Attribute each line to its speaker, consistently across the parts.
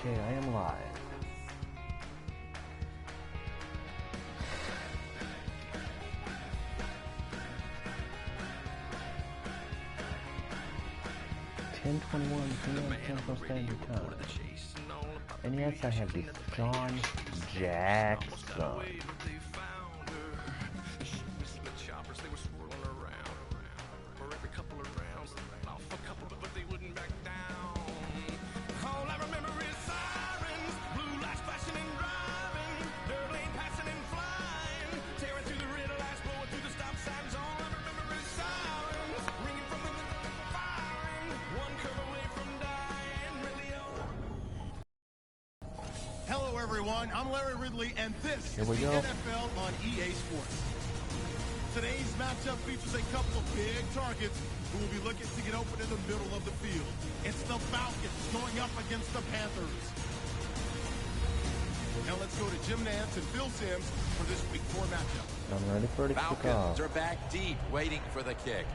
Speaker 1: Okay, I am live. PM Central Standard Time. And yes, I have the Sean Jackson.
Speaker 2: And this
Speaker 1: is
Speaker 2: the
Speaker 1: go.
Speaker 2: NFL on EA Sports. Today's matchup features a couple of big targets who will be looking to get open in the middle of the field. It's the Falcons going up against the Panthers. Now let's go to Jim Nantz and Phil Simms for this Week 4 matchup.
Speaker 1: I'm ready for the
Speaker 3: Falcons
Speaker 1: kickoff.
Speaker 3: are back deep, waiting for the kick.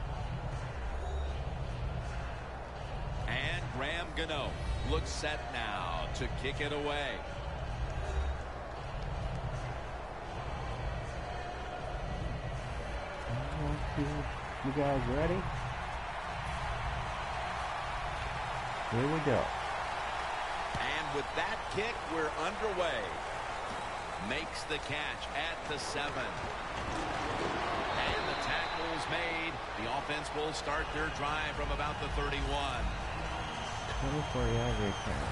Speaker 3: And Graham Gano looks set now to kick it away.
Speaker 1: You guys ready? Here we go.
Speaker 3: And with that kick, we're underway. Makes the catch at the 7. And the tackle is made. The offense will start their drive from about the 31.
Speaker 1: 24-yard return.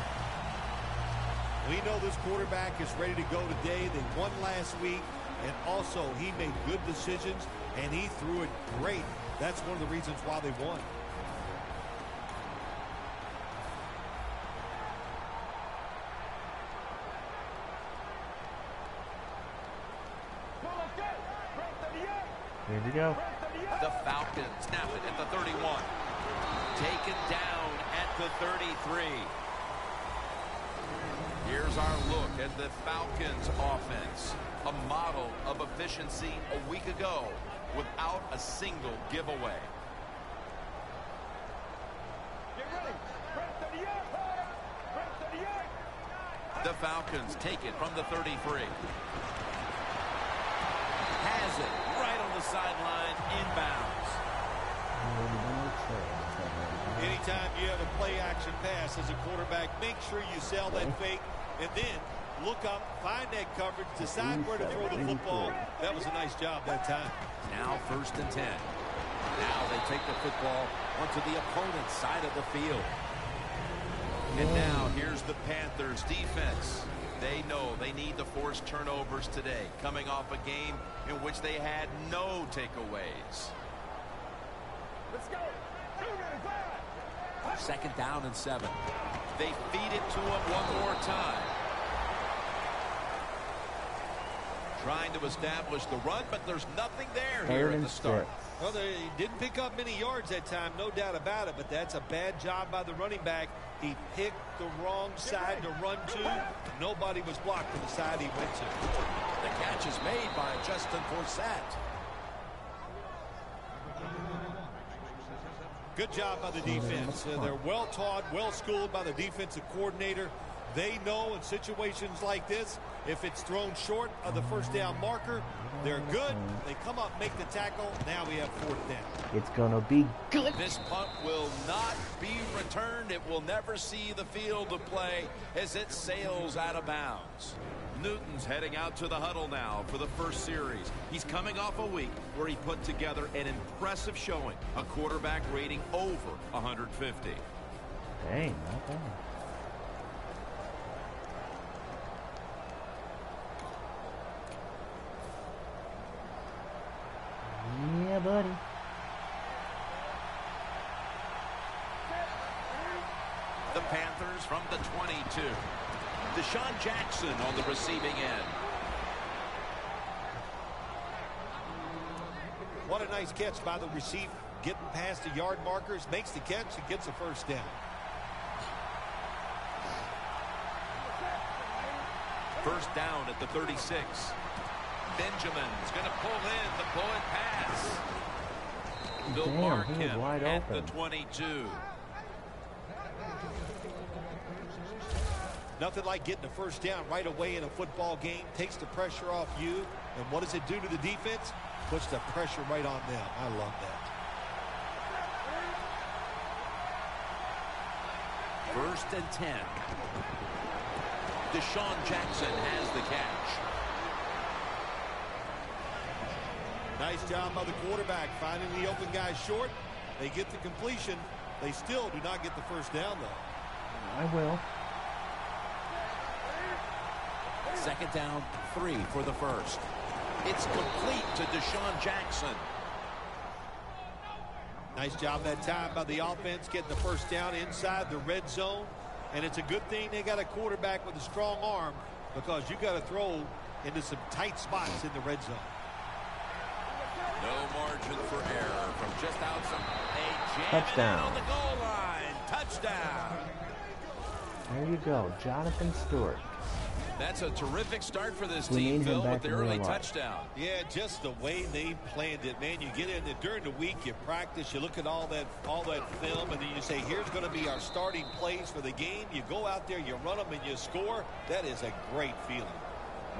Speaker 4: We know this quarterback is ready to go today. They won last week, and also he made good decisions, and he threw it great. That's one of the reasons why they won.
Speaker 1: Here we go.
Speaker 3: The Falcons snap it at the 31. Taken down at the 33. Here's our look at the Falcons offense. A model of efficiency a week ago without a single giveaway. The Falcons take it from the 33. Has it right on the sideline, inbounds.
Speaker 4: Anytime you have a play-action pass as a quarterback, make sure you sell that fake, and then look up, find that coverage, decide where to throw the football. That was a nice job that time.
Speaker 3: Now 1st and 10. Now they take the football onto the opponent's side of the field. And now here's the Panthers defense. They know they need to force turnovers today, coming off a game in which they had no takeaways.
Speaker 5: Let's go.
Speaker 3: 2nd down and 7. They feed it to him one more time. Trying to establish the run, but there's nothing there here at the start.
Speaker 4: Well, they didn't pick up many yards that time, no doubt about it, but that's a bad job by the running back. He picked the wrong side to run to. Nobody was blocked from the side he went to.
Speaker 3: The catch is made by Justin Forsett.
Speaker 4: Good job by the defense. They're well taught, well schooled by the defensive coordinator. They know in situations like this, if it's thrown short of the 1st down marker, they're good. They come up, make the tackle. Now we have 4th down.
Speaker 1: It's gonna be good.
Speaker 3: This punt will not be returned. It will never see the field of play as it sails out of bounds. Newton's heading out to the huddle now for the first series. He's coming off a week where he put together an impressive showing, a quarterback rating over 150.
Speaker 1: Dang, not bad. Yeah, buddy.
Speaker 3: The Panthers from the 22. Deshaun Jackson on the receiving end.
Speaker 4: What a nice catch by the receiver. Getting past the yard markers, makes the catch, and gets a 1st down.
Speaker 3: 1st down at the 36. Benjamin's going to pull in the bullet pass. They'll mark him at the 22.
Speaker 4: Nothing like getting the first down right away in a football game. Takes the pressure off you. And what does it do to the defense? Puts the pressure right on them. I love that.
Speaker 3: First and 10. Deshaun Jackson has the catch.
Speaker 4: Nice job by the quarterback finding the open guy short. They get the completion. They still do not get the first down, though.
Speaker 1: I will.
Speaker 3: Second down, 3 for the first. It's complete to Deshaun Jackson.
Speaker 4: Nice job that time by the offense getting the first down inside the red zone. And it's a good thing they got a quarterback with a strong arm, because you got to throw into some tight spots in the red zone.
Speaker 3: No margin for error from just outside.
Speaker 1: Touchdown.
Speaker 3: On the goal line. Touchdown.
Speaker 1: There you go, Jonathan Stewart.
Speaker 3: That's a terrific start for this
Speaker 1: We
Speaker 3: team,
Speaker 1: need him
Speaker 3: Phil,
Speaker 1: back
Speaker 3: with the
Speaker 1: in
Speaker 3: early
Speaker 1: real life.
Speaker 3: touchdown.
Speaker 4: Yeah, just the way they planned it, man. You get in there during the week, you practice, you look at all that film, and then you say, here's going to be our starting plays for the game. You go out there, you run them, and you score. That is a great feeling.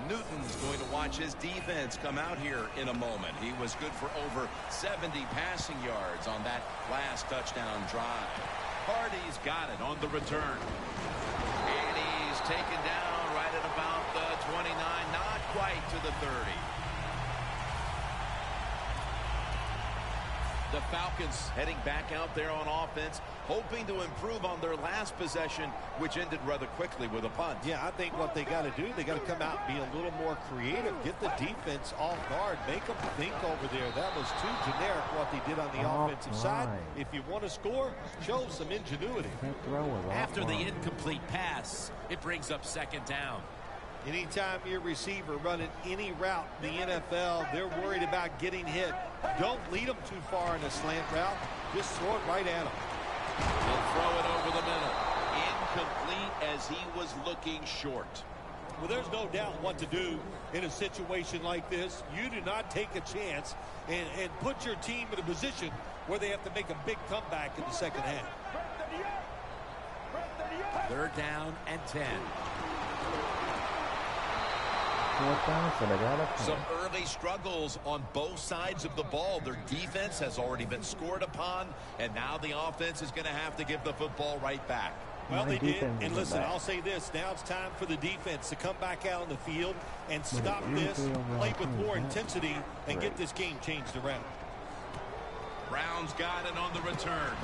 Speaker 3: Newton's going to watch his defense come out here in a moment. He was good for over 70 passing yards on that last touchdown drive. Hardy's got it on the return. And he's taken down right at about the 29, not quite to the 30. The Falcons heading back out there on offense, hoping to improve on their last possession, which ended rather quickly with a punt.
Speaker 4: Yeah, I think what they got to do, they got to come out and be a little more creative. Get the defense off guard. Make them think over there. That was too generic what they did on the offensive side. If you want to score, show some ingenuity.
Speaker 6: After the incomplete pass, it brings up second down.
Speaker 4: Anytime your receiver running any route in the NFL, they're worried about getting hit. Don't lead them too far in a slant route. Just throw it right at them.
Speaker 3: He'll throw it over the middle. Incomplete as he was looking short.
Speaker 4: Well, there's no doubt what to do in a situation like this. You do not take a chance and put your team in a position where they have to make a big comeback in the second half.
Speaker 6: Third down and 10.
Speaker 3: Some early struggles on both sides of the ball. Their defense has already been scored upon, and now the offense is going to have to give the football right back.
Speaker 4: Well, they did. And listen, I'll say this. Now it's time for the defense to come back out on the field and stop this, play with more intensity, and get this game changed around.
Speaker 3: Brown's got it on the return.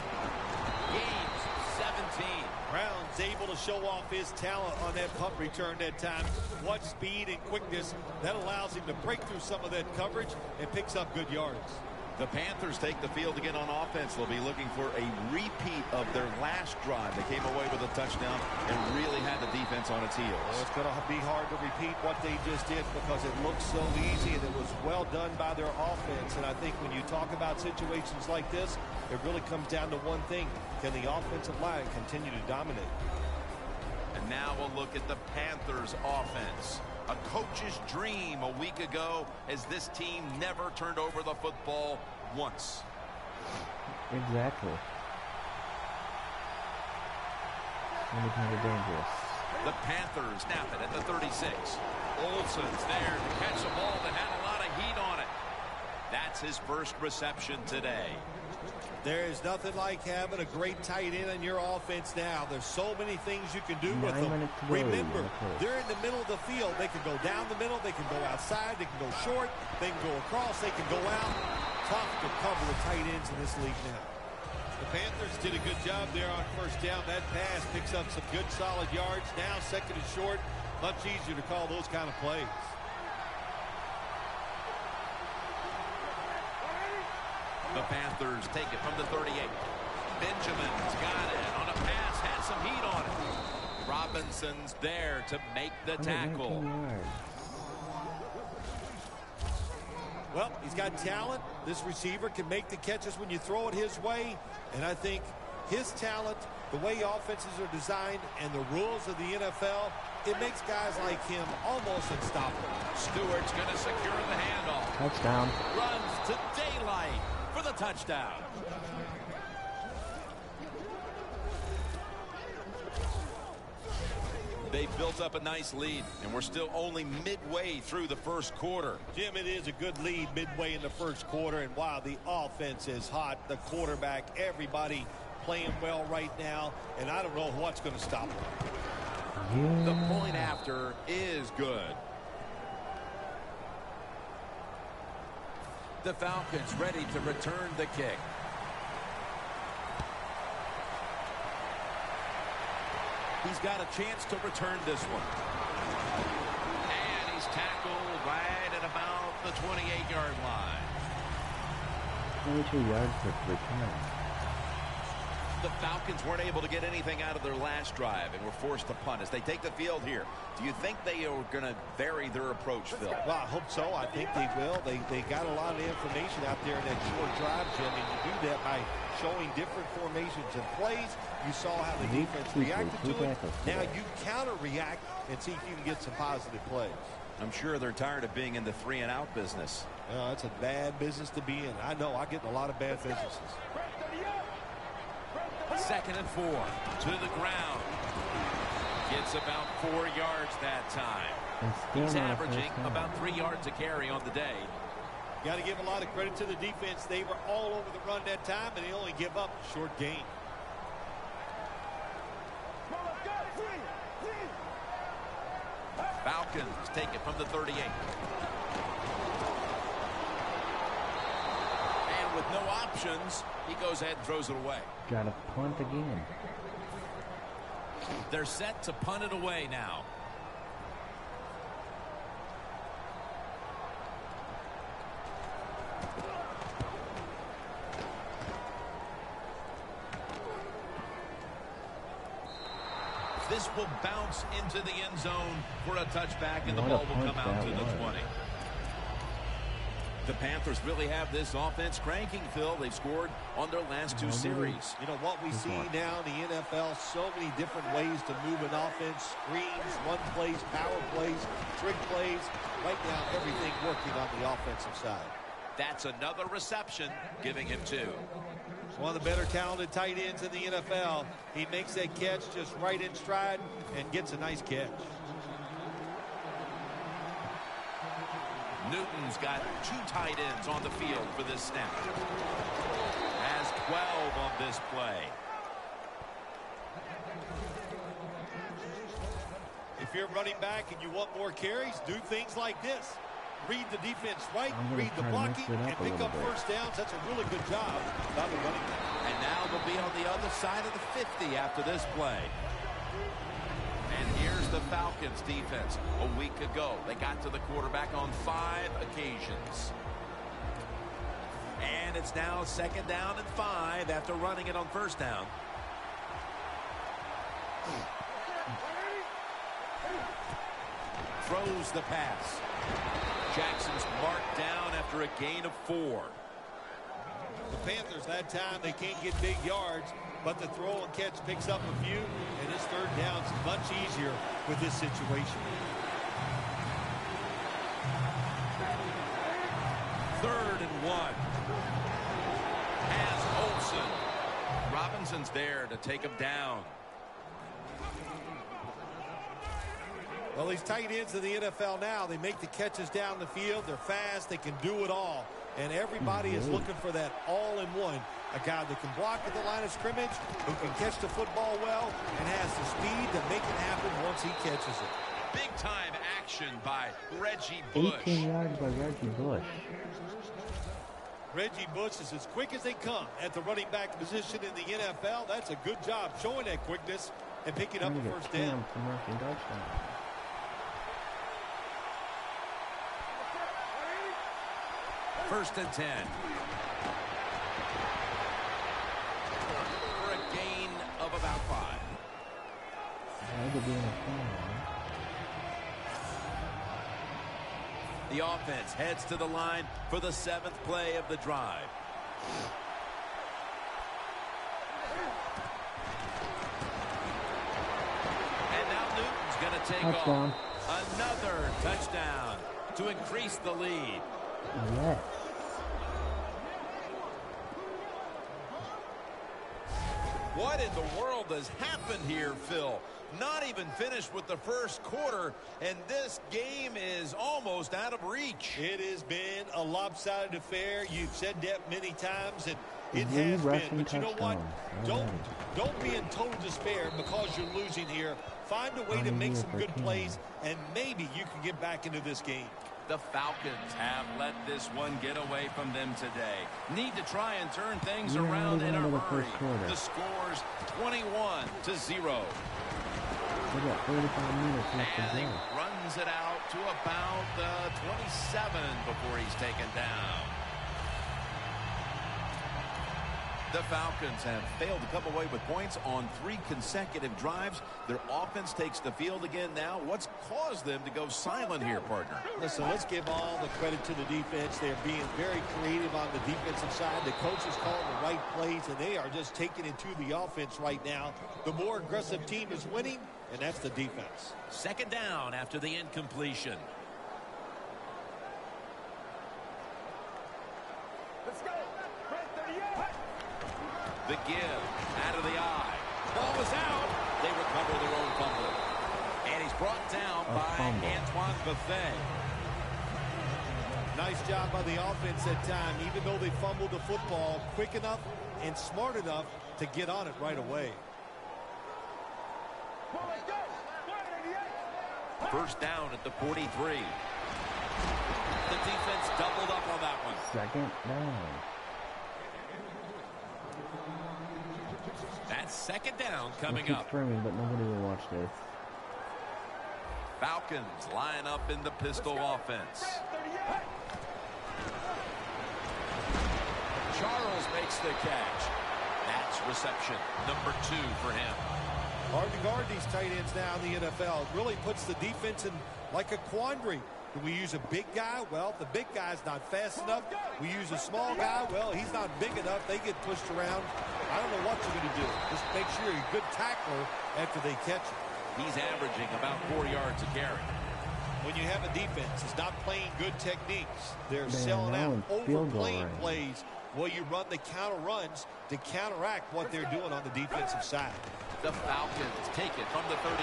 Speaker 3: Games 17.
Speaker 4: Brown's able to show off his talent on that punt return that time. What speed and quickness that allows him to break through some of that coverage and picks up good yards.
Speaker 3: The Panthers take the field again on offense. They'll be looking for a repeat of their last drive. They came away with a touchdown and really had the defense on its heels.
Speaker 4: Well, it's going to be hard to repeat what they just did because it looks so easy and it was well done by their offense. And I think when you talk about situations like this, it really comes down to one thing. Can the offensive line continue to dominate?
Speaker 3: And now we'll look at the Panthers offense. A coach's dream a week ago as this team never turned over the football once.
Speaker 1: Exactly. Really kind of dangerous.
Speaker 3: The Panthers snap it at the 36. Olsen's there to catch a ball that had a lot of heat on it. That's his first reception today.
Speaker 4: There is nothing like having a great tight end in your offense now. There's so many things you can do with them. Remember, they're in the middle of the field. They can go down the middle. They can go outside. They can go short. They can go across. They can go out. Tough to cover with tight ends in this league now. The Panthers did a good job there on first down. That pass picks up some good solid yards. Now second and short. Much easier to call those kind of plays.
Speaker 3: The Panthers take it from the 38. Benjamin's got it on a pass, has some heat on it. Robinson's there to make the tackle.
Speaker 4: Well, he's got talent. This receiver can make the catches when you throw it his way. And I think his talent, the way offenses are designed, and the rules of the NFL, it makes guys like him almost unstoppable.
Speaker 3: Stewart's going to secure the handoff.
Speaker 1: Touchdown.
Speaker 3: Runs to daylight for the touchdown. They've built up a nice lead, and we're still only midway through the first quarter.
Speaker 4: Jim, it is a good lead midway in the first quarter, and wow, the offense is hot. The quarterback, everybody playing well right now, and I don't know what's going to stop them.
Speaker 1: Yeah.
Speaker 3: The point after is good. The Falcons ready to return the kick. He's got a chance to return this one.
Speaker 6: And he's tackled right at about the 28-yard line.
Speaker 1: 22 yards for return.
Speaker 3: The Falcons weren't able to get anything out of their last drive and were forced to punt as they take the field here. Do you think they are going to vary their approach, Phil?
Speaker 4: Well, I hope so. I think they will. They got a lot of information out there in that short drive, Jim, and you do that by showing different formations and plays. You saw how the defense reacted to it. Now you counter-react and see if you can get some positive plays.
Speaker 3: I'm sure they're tired of being in the 3-and-out business.
Speaker 4: Well, that's a bad business to be in. I know. I get in a lot of bad businesses.
Speaker 6: 2nd and 4 to the ground. Gets about 4 yards that time. He's averaging about 3 yards a carry on the day.
Speaker 4: Got to give a lot of credit to the defense. They were all over the run that time, and they only give up a short gain.
Speaker 6: Falcons take it from the 38. And with no options, he goes ahead and throws it away.
Speaker 1: Got to punt again.
Speaker 6: They're set to punt it away now. This will bounce into the end zone for a touchback, and the ball will come out to the 20.
Speaker 3: The Panthers really have this offense cranking, Phil. They've scored on their last 2 series.
Speaker 4: You know what we see now in the NFL, so many different ways to move an offense. Screens, run plays, power plays, trick plays. Right now, everything working on the offensive side.
Speaker 6: That's another reception, giving him 2.
Speaker 4: He's one of the better talented tight ends in the NFL. He makes that catch just right in stride and gets a nice catch.
Speaker 6: Newton's got 2 tight ends on the field for this snap. Has 12 on this play.
Speaker 4: If you're running back and you want more carries, do things like this. Read the defense right, read the blocking, and pick up first downs. That's a really good job by the running back.
Speaker 6: And now they'll be on the other side of the 50 after this play. And here's the Falcons defense. A week ago, they got to the quarterback on 5 occasions. And it's now 2nd down and 5 after running it on 1st down. Throws the pass. Jackson's marked down after a gain of 4.
Speaker 4: The Panthers, that time, they can't get big yards, but the throw and catch picks up a few, and this 3rd down's much easier with this situation.
Speaker 6: 3rd and 1. Has Olsen. Robinson's there to take him down.
Speaker 4: Well, these tight ends of the NFL now, they make the catches down the field. They're fast. They can do it all. And everybody is looking for that all-in-one. A guy that can block at the line of scrimmage, who can catch the football well, and has the speed to make it happen once he catches it.
Speaker 6: Big-time action by Reggie Bush.
Speaker 1: 18 yards by Reggie Bush.
Speaker 4: Reggie Bush is as quick as they come at the running back position in the NFL. That's a good job showing that quickness and picking up a first down.
Speaker 6: 1st and 10. For a gain of about 5. The offense heads to the line for the 7th play of the drive. And now Newton's going to take off. Another touchdown to increase the lead.
Speaker 1: Yes.
Speaker 3: What in the world has happened here, Phil? not even finished with the first quarter, and this game is almost out of reach.
Speaker 4: It has been a lopsided affair. You've said that many times, and it
Speaker 1: Really
Speaker 4: has been.
Speaker 1: rushing
Speaker 4: But you know what?
Speaker 1: touchdown.
Speaker 4: Don't be in total despair because you're losing here. Find a way to make some good plays, and maybe you can get back into this game.
Speaker 3: The Falcons have let this one get away from them today. Need to try and turn things around in a hurry. The score's 21-0.
Speaker 1: We got 45 minutes left to
Speaker 3: And he
Speaker 1: go.
Speaker 3: runs it out to about the 27 before he's taken down. The Falcons have failed to come away with points on 3 consecutive drives. Their offense takes the field again now. What's caused them to go silent here, partner?
Speaker 4: Listen, let's give all the credit to the defense. They're being very creative on the defensive side. The coach is calling the right plays, and they are just taking it to the offense right now. The more aggressive team is winning, and that's the defense.
Speaker 3: Second down after the incompletion.
Speaker 5: Let's go. Red 38.
Speaker 3: The give out of the eye. Ball is out. They recover their own fumble. And he's brought down by Antoine Buffet.
Speaker 4: Nice job by the offense that time, even though they fumbled the football quick enough and smart enough to get on it right away.
Speaker 5: Let's go. 188.
Speaker 3: First down at the 43. The defense doubled up on that one.
Speaker 1: Second down.
Speaker 3: That's second down coming
Speaker 1: Keep
Speaker 3: up.
Speaker 1: streaming, but nobody will watch this.
Speaker 3: Falcons line up in the pistol offense. Charles makes the catch. That's reception number 2 for him.
Speaker 4: Hard to guard these tight ends now in the NFL. It really puts the defense in like a quandary. Do we use a big guy? Well, the big guy's not fast enough. We use a small guy. Well, he's not big enough. They get pushed around. I don't know what you're going to do. Just make sure you're a good tackler after they catch him.
Speaker 3: He's averaging about 4 yards a carry.
Speaker 4: When you have a defense that's not playing good techniques, they're
Speaker 1: Man,
Speaker 4: selling
Speaker 1: that
Speaker 4: out,
Speaker 1: one's field goal
Speaker 4: overplaying
Speaker 1: range.
Speaker 4: plays. Well, you run the counter runs to counteract what they're doing on the defensive side.
Speaker 3: The Falcons take it from the 33.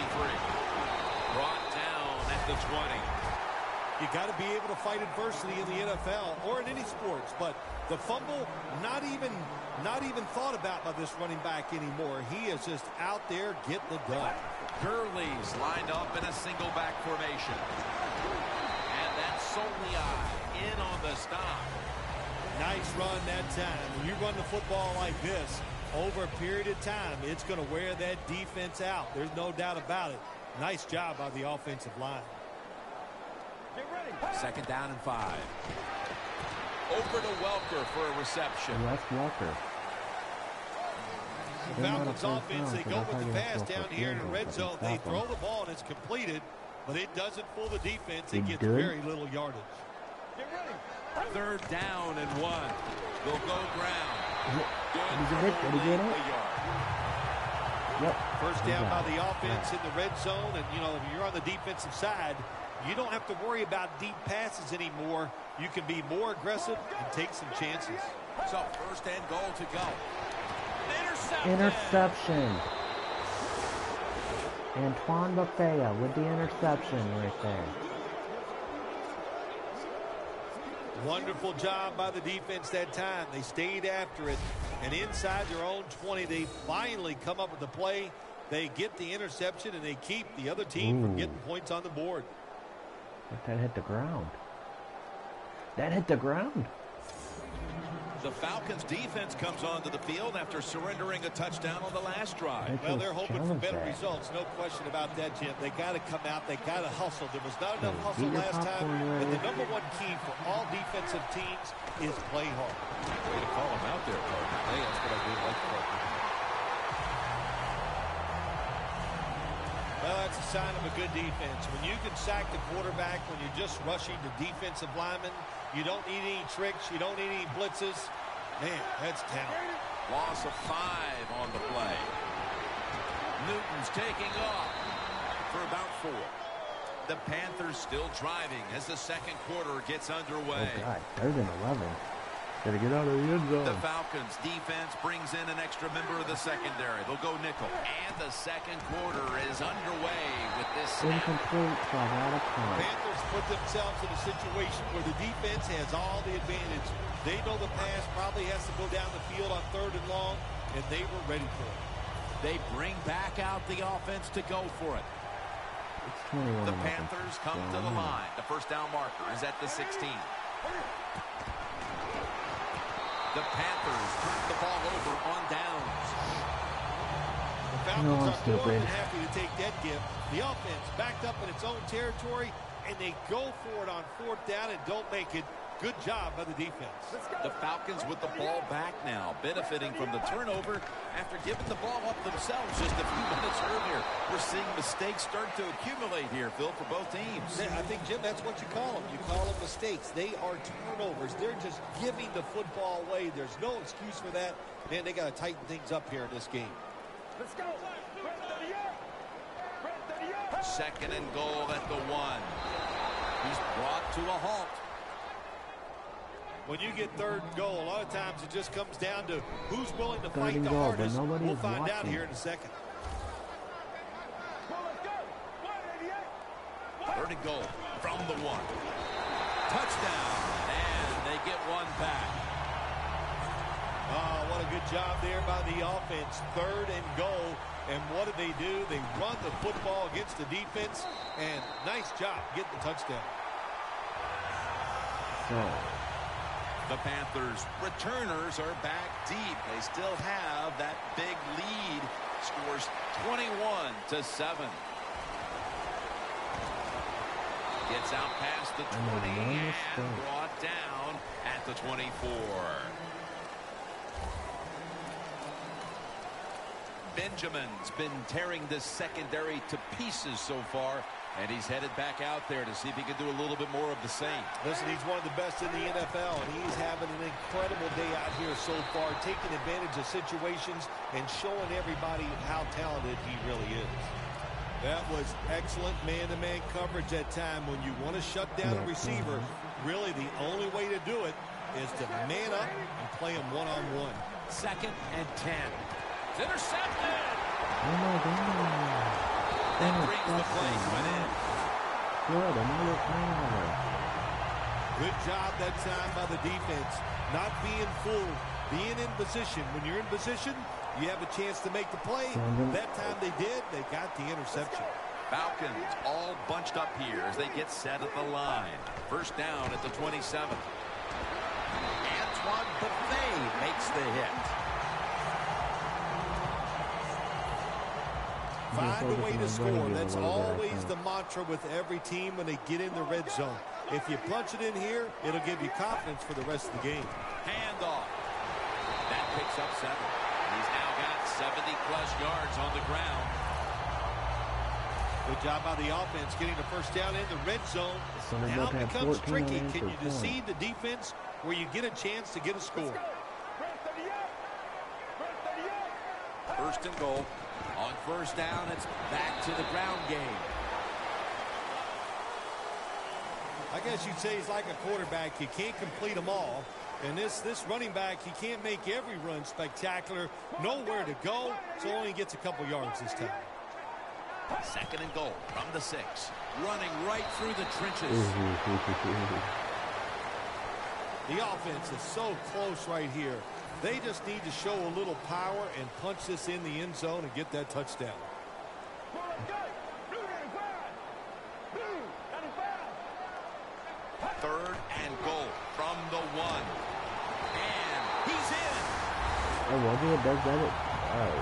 Speaker 3: Brought down at the 20.
Speaker 4: You got to be able to fight adversity in the NFL or in any sports, but the fumble not even thought about by this running back anymore. He is just out there getting it done.
Speaker 3: Gurley's lined up in a single back formation. And that's Soliai in on the stop.
Speaker 4: Nice run that time. When you run the football like this over a period of time, it's going to wear that defense out. There's no doubt about it. Nice job by the offensive line.
Speaker 5: Get ready.
Speaker 3: Second down and 5. Over to Welker for a reception.
Speaker 1: Wes Walker.
Speaker 4: The Falcons offense, they go with the pass down here in the red zone. They throw the ball and it's completed, but it doesn't fool the defense. It gets very little yardage.
Speaker 5: Get ready.
Speaker 3: Third down and 1. They'll go ground.
Speaker 1: Did he get it? Yep.
Speaker 4: First down by the offense in the red zone, and you know, if you're on the defensive side, you don't have to worry about deep passes anymore. You can be more aggressive and take some chances.
Speaker 3: So first and goal to go. Interception.
Speaker 1: Interception. Antoine Buffet with the interception right there.
Speaker 4: Wonderful job by the defense that time. They stayed after it, and inside their own 20, they finally come up with the play. They get the interception, and they keep the other team from getting points on the board.
Speaker 1: But that hit the ground. That hit the ground.
Speaker 3: The Falcons defense comes onto the field after surrendering a touchdown on the last drive.
Speaker 4: Well, they're hoping for better results. No question about that, Jim. They got to come out. They got to hustle. There was not enough hustle last time. And the number one key for all defensive teams is play hard.
Speaker 3: Way to call them out there, partner. Hey, that's what I do like to partner.
Speaker 4: Well, that's a sign of a good defense. When you can sack the quarterback, when you're just rushing the defensive lineman, you don't need any tricks. You don't need any blitzes. Man, that's talent.
Speaker 3: Loss of 5 on the play. Newton's taking off for about 4. The Panthers still driving as the second quarter gets underway.
Speaker 1: Oh, God. 3rd and 11. Gotta get out of the end zone.
Speaker 3: The Falcons defense brings in an extra member of the secondary. They'll go nickel. And the second quarter is underway with this snap.
Speaker 1: Incomplete, 12 out of 10.
Speaker 4: Panthers put themselves in a situation where the defense has all the advantage. They know the pass probably has to go down the field on 3rd and long, and they were ready for it.
Speaker 6: They bring back out the offense to go for it.
Speaker 1: It's 21.
Speaker 3: The Panthers come to the line. The first down marker is at the 16. The Panthers turn the ball over on downs.
Speaker 4: The Falcons are more than happy to take that gift. The offense backed up in its own territory, and they go for it on 4th down and don't make it. Good job by the defense.
Speaker 6: The Falcons with the ball back now, benefiting from the turnover after giving the ball up themselves just a few minutes earlier. We're seeing mistakes start to accumulate here, Phil, for both teams.
Speaker 4: I think, Jim, that's what you call them. You call them mistakes. They are turnovers. They're just giving the football away. There's no excuse for that. Man, they got to tighten things up here in this game.
Speaker 5: Let's go. Red 38. Red 38.
Speaker 3: Second and goal at the 1.
Speaker 6: He's brought to a halt.
Speaker 4: When you get 3rd and goal, a lot of times it just comes down to who's willing to fight the
Speaker 1: goal,
Speaker 4: hardest. We'll find out
Speaker 1: watching.
Speaker 4: here in a second.
Speaker 5: Well, let's go. 188.
Speaker 3: 3rd and goal from the 1. Touchdown. And they get one back.
Speaker 4: Oh, what a good job there by the offense. 3rd and goal. And what do? They run the football against the defense. And nice job getting the touchdown.
Speaker 1: So,
Speaker 3: The Panthers returners are back deep. They still have that big lead. Scores 21-7. Gets out past the 20 and brought down at the 24. Benjamin's been tearing this secondary to pieces so far, and he's headed back out there to see if he can do a little bit more of the same.
Speaker 4: Listen, he's one of the best in the NFL, and he's having an incredible day out here so far, taking advantage of situations and showing everybody how talented he really is. That was excellent man-to-man coverage that time. When you want to shut down a receiver, really the only way to do it is to man up and play him one-on-one.
Speaker 6: 2nd and 10. It's intercepted.
Speaker 1: oh my God.
Speaker 3: That brings the play to an end.
Speaker 1: Good, another turnover.
Speaker 4: Good job that time by the defense. Not being fooled, being in position. When you're in position, you have a chance to make the play. That time they did. They got the interception.
Speaker 3: Falcons all bunched up here as they get set at the line. First down at the 27.
Speaker 6: Antoine Buffet makes the hit.
Speaker 4: Find a way to score. That's always the mantra with every team when they get in the red zone. If you punch it in here, it'll give you confidence for the rest of the game.
Speaker 3: Handoff. That picks up 7. He's now got 70-plus yards on the ground.
Speaker 4: Good job by the offense getting the first down in the red zone.
Speaker 1: Sunday
Speaker 4: Now
Speaker 1: Buck
Speaker 4: it
Speaker 1: had
Speaker 4: becomes
Speaker 1: 14
Speaker 4: tricky.
Speaker 1: unanswered
Speaker 4: Can you
Speaker 1: points.
Speaker 4: deceive the defense where you get a chance to get a score?
Speaker 5: Red 38. Red 38.
Speaker 6: First and goal. On first down, it's back to the ground game.
Speaker 4: I guess you'd say he's like a quarterback. You can't complete them all. And this running back, he can't make every run spectacular. Nowhere to go, so only gets a couple yards this time.
Speaker 3: 2nd and goal from the 6.
Speaker 6: Running right through the trenches.
Speaker 4: The offense is so close right here. They just need to show a little power and punch this in the end zone and get that touchdown.
Speaker 5: Well, let's go. Blue 95. Blue 95.
Speaker 3: 3rd and goal from the 1. And he's in.
Speaker 1: Oh, wasn't it? Does that? Oh.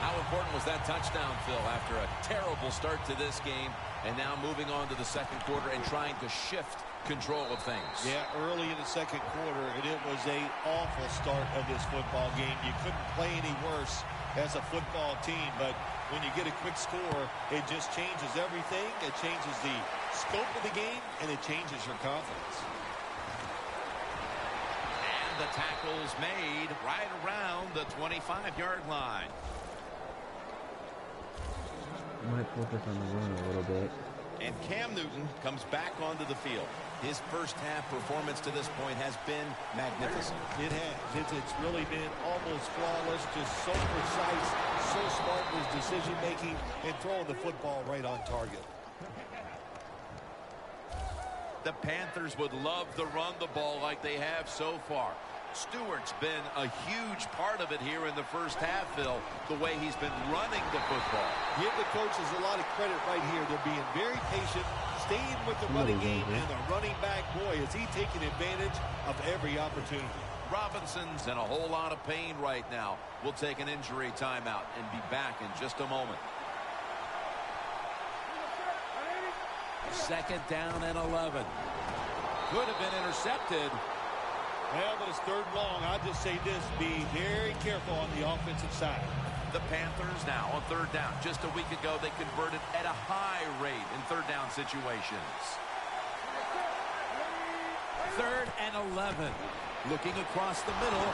Speaker 3: How important was that touchdown, Phil, after a terrible start to this game, and now moving on to the second quarter and trying to shift control of things?
Speaker 4: Yeah, early in the second quarter, and it was a awful start of this football game. You couldn't play any worse as a football team, but when you get a quick score, it just changes everything. It changes the scope of the game, and it changes your confidence.
Speaker 3: And the tackle's made right around the 25-yard line.
Speaker 1: Might focus on the run a little bit.
Speaker 3: And Cam Newton comes back onto the field. His first half performance to this point has been magnificent.
Speaker 4: It has. It's really been almost flawless, just so precise, so smart in his decision-making, and throwing the football right on target.
Speaker 3: The Panthers would love to run the ball like they have so far. Stewart's been a huge part of it here in the first half, Phil, the way he's been running the football.
Speaker 4: Give the coaches a lot of credit right here. They're being very patient, staying with the running game, and the running back, boy, is he taking advantage of every opportunity.
Speaker 3: Robinson's in a whole lot of pain right now. We'll take an injury timeout and be back in just a moment.
Speaker 6: Second down and 11. Could have been intercepted.
Speaker 4: Well, but it's third and long. I'll just say this, be very careful on the offensive side.
Speaker 3: The Panthers now on third down. Just a week ago, they converted at a high rate in third down situations.
Speaker 6: Third and 11.
Speaker 3: Looking across the middle,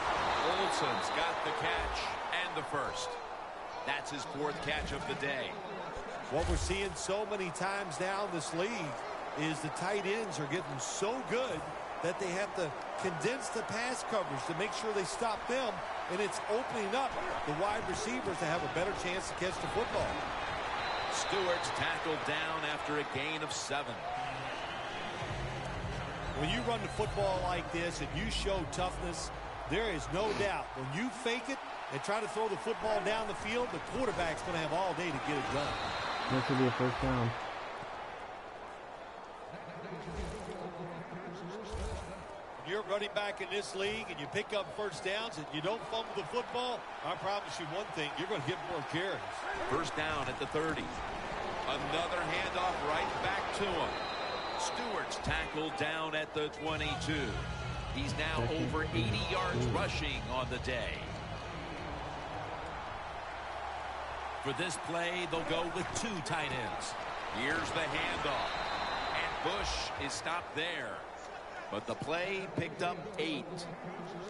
Speaker 3: Olsen's got the catch and the first. That's his fourth catch of the day.
Speaker 4: What we're seeing so many times now in this league is the tight ends are getting so good that they have to condense the pass coverage to make sure they stop them, and it's opening up the wide receivers to have a better chance to catch the football.
Speaker 3: Stewart's tackled down after a gain of 7.
Speaker 4: When you run the football like this and you show toughness, there is no doubt when you fake it and try to throw the football down the field, the quarterback's going to have all day to get it done.
Speaker 1: This will be a first down.
Speaker 4: You're running back in this league and you pick up first downs and you don't fumble the football, I promise you one thing, you're going to get more carries.
Speaker 3: First down at the 30. Another handoff right back to him. Stewart's tackled down at the 22. He's now over 80 yards rushing on the day.
Speaker 6: For this play, they'll go with 2 tight ends.
Speaker 3: Here's the handoff. And Bush is stopped there. But the play picked up 8.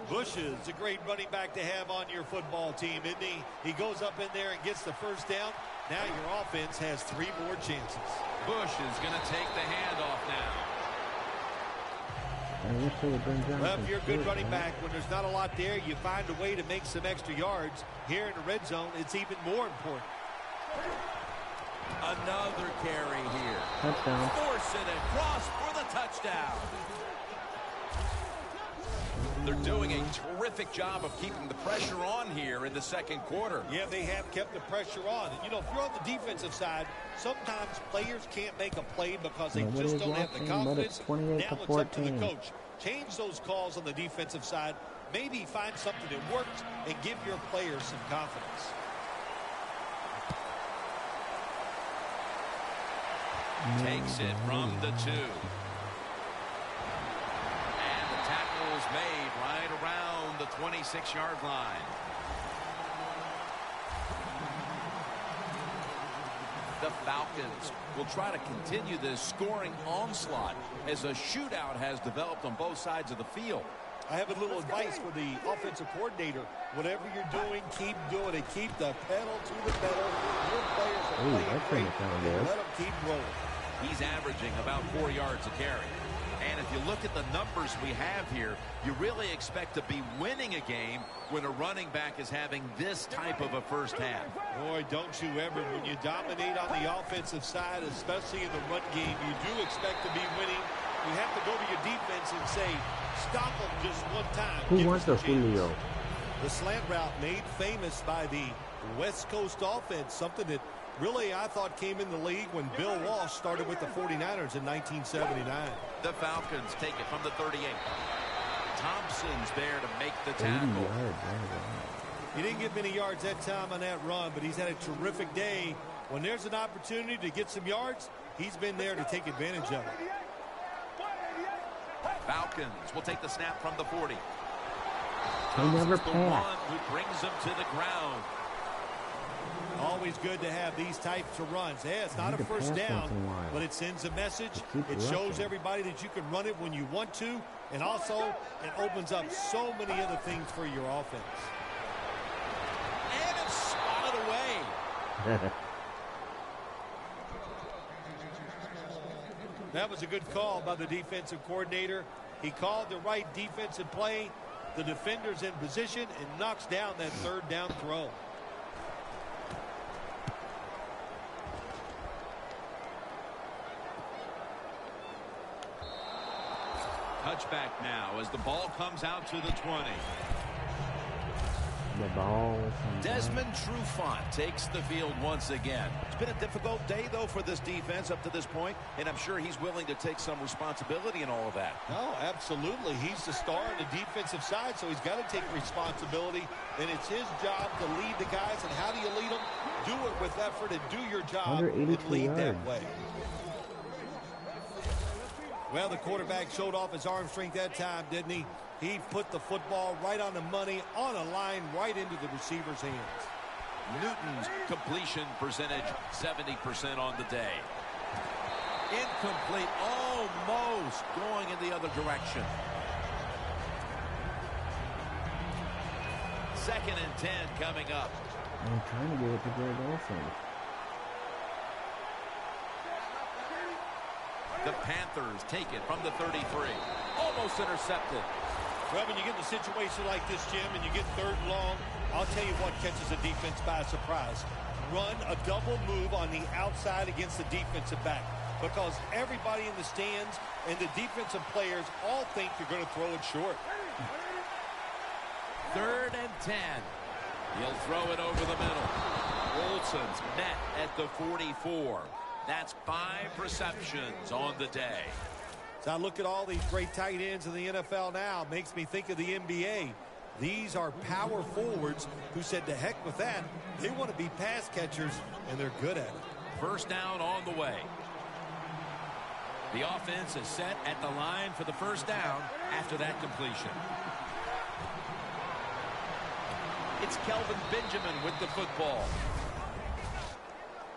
Speaker 4: Bush is a great running back to have on your football team, isn't he? He goes up in there and gets the first down. Now your offense has 3 more chances.
Speaker 3: Bush is going to take the handoff now.
Speaker 4: Well, if you're a good running back, when there's not a lot there, you find a way to make some extra yards. Here in the red zone, it's even more important.
Speaker 6: Another carry here.
Speaker 1: Touchdown.
Speaker 6: Force it across for the touchdown.
Speaker 3: They're doing a terrific job of keeping the pressure on here in the second quarter.
Speaker 4: Yeah, they have kept the pressure on. And, you know, if you're on the defensive side, sometimes players can't make a play because they just don't have the confidence. Now it's up to the coach. Change those calls on the defensive side. Maybe find something that works and give your players some confidence.
Speaker 3: Takes it from the 2. Made right around the 26-yard line. The Falcons will try to continue this scoring onslaught as a shootout has developed on both sides of the field.
Speaker 4: I have a little advice for the offensive coordinator. Whatever you're doing, keep doing it. Keep the pedal to the metal. Your players are playing great. Let them keep rolling.
Speaker 3: He's averaging about 4 yards a carry. And if you look at the numbers we have here, you really expect to be winning a game when a running back is having this type of a first half.
Speaker 4: Boy, don't you ever. When you dominate on the offensive side, especially in the run game, you do expect to be winning. You have to go to your defense and say, stop them just one time.
Speaker 1: Who wants the Julio?
Speaker 4: The slant route made famous by the West Coast offense, something that really, I thought came in the league when Bill Walsh started with the 49ers in 1979.
Speaker 3: The Falcons take it from the 38. Thompson's there to make the tackle.
Speaker 4: He didn't get many yards that time on that run, but he's had a terrific day. When there's an opportunity to get some yards, he's been there to take advantage of it.
Speaker 3: Falcons will take the snap from the 40.
Speaker 1: They never
Speaker 3: the one who brings them to the ground.
Speaker 4: Always good to have these types of runs. Yeah, it's not a first down, but it sends a message. It shows everybody that you can run it when you want to, and also it opens up so many other things for your offense.
Speaker 6: And it's swatted away.
Speaker 4: That was a good call by the defensive coordinator. He called the right defensive play. The defender's in position and knocks down that third down throw.
Speaker 3: Touchback now as the ball comes out to the 20.
Speaker 1: The ball.
Speaker 3: Desmond Trufant takes the field once again. It's been a difficult day, though, for this defense up to this point, and I'm sure he's willing to take some responsibility in all of that.
Speaker 4: Oh, absolutely. He's the star on the defensive side, so he's got to take responsibility, and it's his job to lead the guys. And how do you lead them? Do it with effort and do your job and lead that way. Well, the quarterback showed off his arm strength that time, didn't he? He put the football right on the money, on a line, right into the receiver's hands.
Speaker 3: Newton's completion percentage, 70% on the day. Incomplete, almost going in the other direction. 2nd and 10 coming up.
Speaker 1: I'm trying to get it to Greg Olsen.
Speaker 3: The Panthers take it from the 33. Almost intercepted.
Speaker 4: Well, when you get in a situation like this, Jim, and you get 3rd and long, I'll tell you what catches a defense by surprise. Run a double move on the outside against the defensive back, because everybody in the stands and the defensive players all think you're going to throw it short.
Speaker 3: 3rd and 10. He'll throw it over the middle. Olsen's met at the 44. That's 5 receptions on the day.
Speaker 4: So I look at all these great tight ends in the NFL now. It makes me think of the NBA. These are power forwards who said to heck with that. They want to be pass catchers, and they're good at it.
Speaker 3: 1st down on the way. The offense is set at the line for the 1st down after that completion. It's Kelvin Benjamin with the football.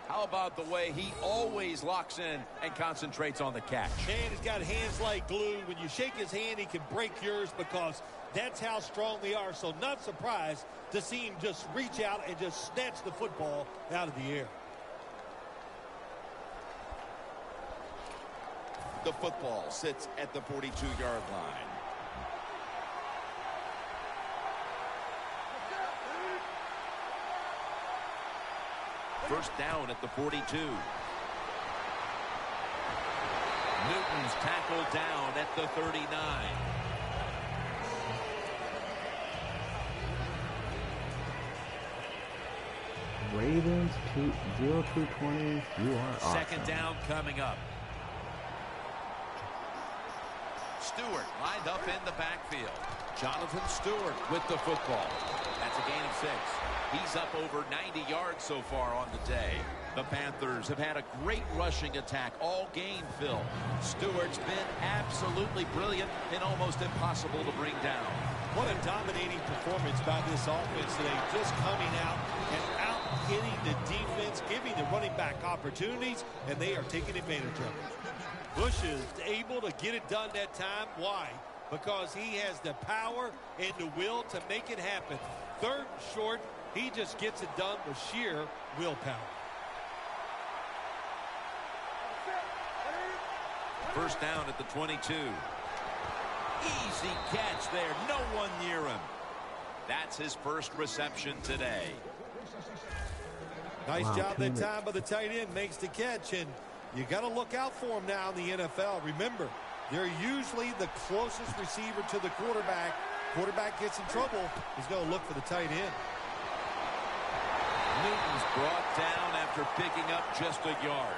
Speaker 3: How about the way he always locks in and concentrates on the catch?
Speaker 4: Man, he's got hands like glue. When you shake his hand, he can break yours because that's how strong they are. So not surprised to see him just reach out and just snatch the football out of the air.
Speaker 3: The football sits at the 42-yard line. First down at the 42. Newton's tackled down at the 39.
Speaker 1: Ravens 0-2-20. You are awesome.
Speaker 3: 2nd down coming up. Stewart lined up in the backfield. Jonathan Stewart with the football. That's a gain of 6. He's up over 90 yards so far on the day. The Panthers have had a great rushing attack all game, Phil. Stewart's been absolutely brilliant and almost impossible to bring down.
Speaker 4: What a dominating performance by this offense today. Just coming out and out-hitting the defense, giving the running back opportunities, and they are taking advantage of it. Bush is able to get it done that time. Why? Because he has the power and the will to make it happen. 3rd and short, he just gets it done with sheer willpower.
Speaker 3: 1st down at the 22. Easy catch there. No one near him. That's his 1st reception today.
Speaker 4: Nice job that time by the tight end. Makes the catch, and you got to look out for him now in the NFL. Remember, they're usually the closest receiver to the quarterback. Quarterback gets in trouble, he's going to look for the tight end.
Speaker 3: Newton's brought down after picking up just a yard.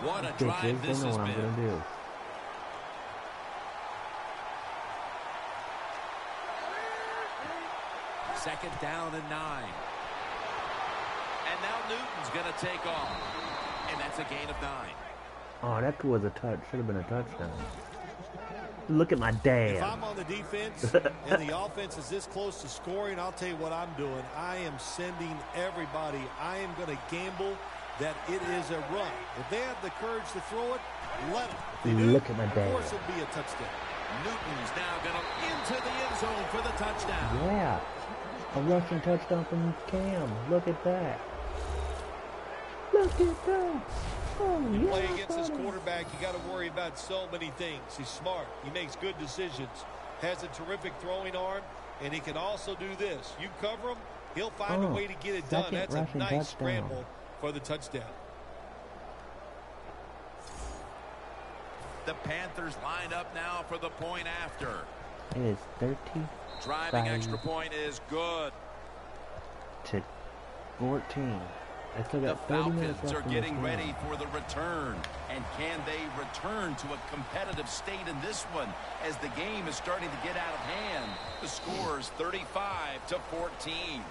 Speaker 3: What a drive this has been. 2nd down and 9. And now Newton's going to take off. And that's a gain of 9.
Speaker 1: Oh, that was a touch. Should have been a touchdown. Look at my dad.
Speaker 4: If I'm on the defense and the offense is this close to scoring, I'll tell you what I'm doing. I am sending everybody. I am going to gamble that it is a run. If they have the courage to throw it, let them.
Speaker 1: Look at my dad.
Speaker 4: Of course it'll be a touchdown.
Speaker 3: Newton's now going into the end zone for the touchdown.
Speaker 1: Yeah. A rushing touchdown from Cam. Look at that. Look at that.
Speaker 4: You play against this quarterback, you got to worry about so many things. He's smart. He makes good decisions. Has a terrific throwing arm, and he can also do this. You cover him, he'll find a way to get it done. That's a nice scramble for the touchdown.
Speaker 6: The Panthers line up now for the point after.
Speaker 1: It is 30.
Speaker 6: Driving extra point is good.
Speaker 1: To 14. I still
Speaker 6: The
Speaker 1: got 30 minutes
Speaker 6: Falcons
Speaker 1: left
Speaker 6: are
Speaker 1: in
Speaker 6: getting
Speaker 1: this
Speaker 6: ready
Speaker 1: game.
Speaker 6: for the return. And can they return to a competitive state in this one as the game is starting to get out of hand? The score is 35-14.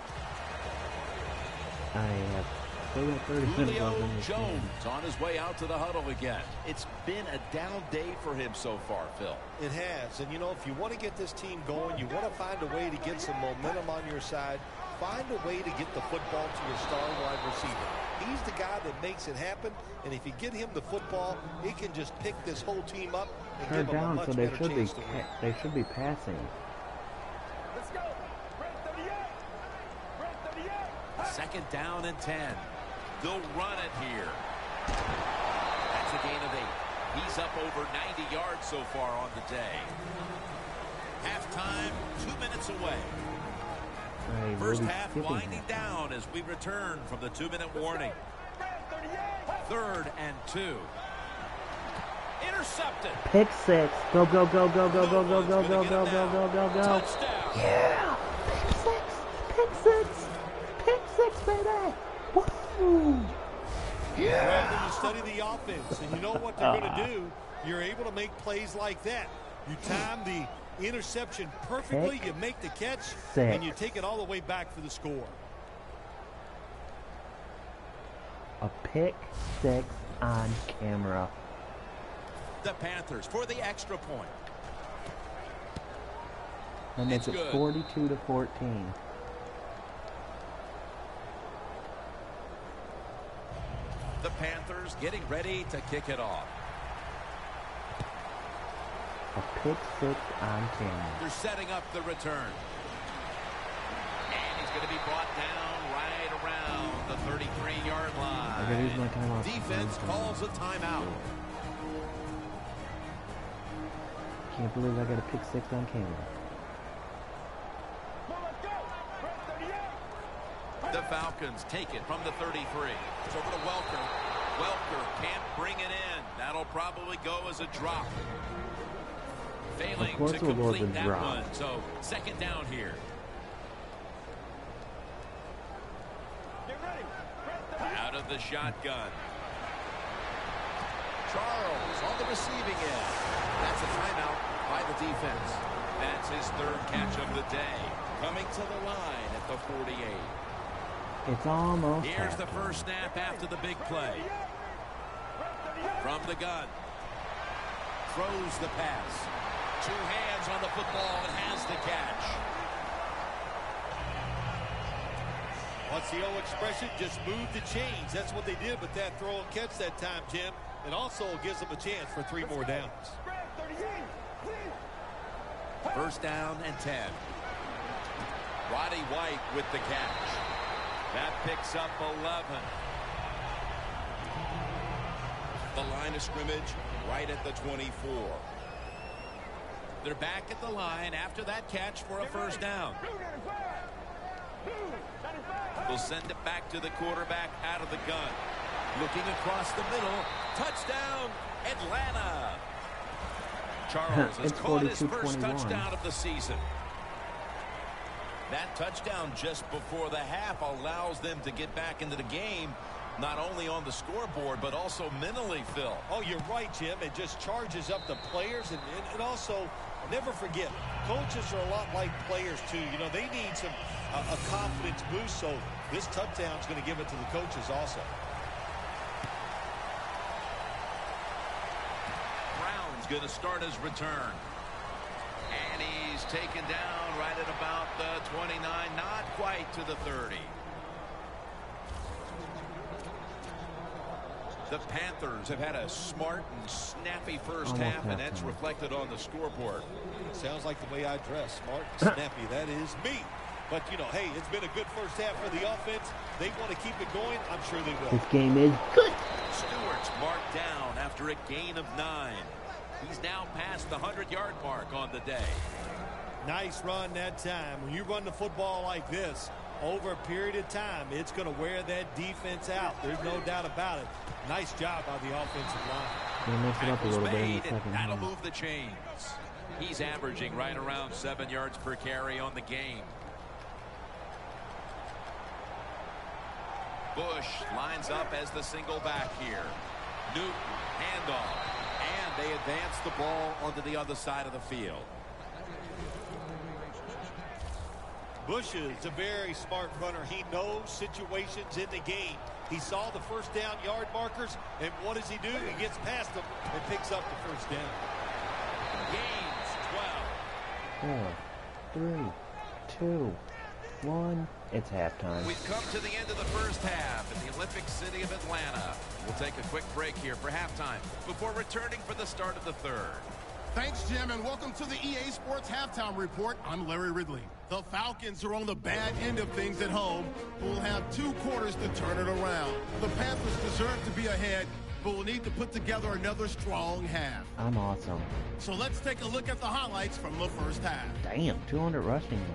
Speaker 1: I have still got 30 minutes left
Speaker 6: Julio
Speaker 1: in this game.
Speaker 6: Jones on his way out to the huddle again. It's been a down day for him so far, Phil.
Speaker 4: It has. And, you know, if you want to get this team going, you want to find a way to get some momentum on your side. Find a way to get the football to your star wide receiver. He's the guy that makes it happen, and if you get him the football, he can just pick this whole team up and
Speaker 1: Third
Speaker 4: give them a
Speaker 1: down,
Speaker 4: much
Speaker 1: so they
Speaker 4: better
Speaker 1: should be
Speaker 4: chance to win.
Speaker 1: they should be passing.
Speaker 5: Let's go. Red 38. Red 38.
Speaker 6: Second down and 10. They'll run it here. That's a gain of 8. He's up over 90 yards so far on the day. Halftime, 2 minutes away. First half winding down as we return from the 2-minute warning. 3rd and 2. Intercepted.
Speaker 1: Pick 6. Go, go, go, go, go, go, go, go, go, go, go, go, go, go.
Speaker 6: Touchdown.
Speaker 1: Yeah. Pick 6. Pick 6. Pick 6, baby. Woo. Yeah.
Speaker 4: Well, then you study the offense, and you know what they're going to do. You're able to make plays like that. You time the interception perfectly, you make the catch, and you take it all the way back for the score.
Speaker 1: A pick 6 on camera.
Speaker 6: The Panthers for the extra point.
Speaker 1: That makes it
Speaker 6: good.
Speaker 1: 42-14.
Speaker 6: The Panthers getting ready to kick it off.
Speaker 1: A pick 6 on camera.
Speaker 6: They're setting up the return. And he's going to be brought down right around the 33-yard
Speaker 1: I gotta use my
Speaker 6: line.
Speaker 1: timeout.
Speaker 6: Defense calls a timeout.
Speaker 1: Can't believe I got a pick 6 on camera.
Speaker 5: Well, let's go. Red 38.
Speaker 6: The Falcons take it from the 33. It's over to Welker. Welker can't bring it in. That'll probably go as a drop. Failing to complete that one. So, second down here.
Speaker 5: Get ready. Red 38.
Speaker 6: Out of the shotgun. Charles on the receiving end. That's a timeout by the defense. That's his 3rd catch of the day. Coming to the line at the 48.
Speaker 1: It's almost
Speaker 6: Here's the
Speaker 1: happened.
Speaker 6: first snap after the big play. From the gun. Throws the pass. 2 hands on the football and has the catch.
Speaker 4: What's the old expression? Just move the chains. That's what they did with that throw and catch that time, Jim. It also gives them a chance for 3 more downs.
Speaker 5: Red 38.
Speaker 6: First down and 10. Roddy White with the catch. That picks up 11. The line of scrimmage right at the 24. They're back at the line after that catch for a first down. They'll send it back to the quarterback out of the gun. Looking across the middle. Touchdown, Atlanta. Charles has
Speaker 1: It's
Speaker 6: caught his first
Speaker 1: 42-21.
Speaker 6: touchdown of the season. That touchdown just before the half allows them to get back into the game, not only on the scoreboard, but also mentally, Phil.
Speaker 4: Oh, you're right, Jim. It just charges up the players, and also, never forget, coaches are a lot like players, too. You know, they need some a confidence boost, so this touchdown is going to give it to the coaches also.
Speaker 6: Brown's going to start his return. And he's taken down right at about the 29, not quite to the 30. The Panthers have had a smart and snappy first half, and that's reflected on the scoreboard.
Speaker 4: Sounds like the way I dress. Smart and snappy. That is me. But, you know, hey, it's been a good first half for the offense. They want to keep it going. I'm sure they will.
Speaker 1: This game is good.
Speaker 3: Stewart's marked down after a gain of 9. He's now past the 100-yard mark on the day.
Speaker 4: Nice run that time. When you run the football like this, over a period of time, it's going to wear that defense out. There's no doubt about it. Nice job by the offensive line.
Speaker 1: Mix it up a little bit in the second
Speaker 3: That'll
Speaker 1: half.
Speaker 3: move the chains. He's averaging right around 7 yards per carry on the game. Bush lines up as the single back here. Newton, handoff. And they advance the ball onto the other side of the field.
Speaker 4: Bush is a very smart runner. He knows situations in the game. He saw the first down yard markers, and what does he do? He gets past them and picks up the first down.
Speaker 3: Gains 12.
Speaker 1: 4, 3, 2, 1. It's halftime.
Speaker 3: We've come to the end of the first half in the Olympic city of Atlanta. We'll take a quick break here for halftime before returning for the start of the third.
Speaker 2: Thanks, Jim, and welcome to the EA Sports Halftime Report. I'm Larry Ridley. The Falcons are on the bad end of things at home, who will have 2 quarters to turn it around. The Panthers deserve to be ahead, but will need to put together another strong half.
Speaker 1: I'm awesome.
Speaker 2: So let's take a look at the highlights from the first half.
Speaker 1: Damn, 200 rushing yards.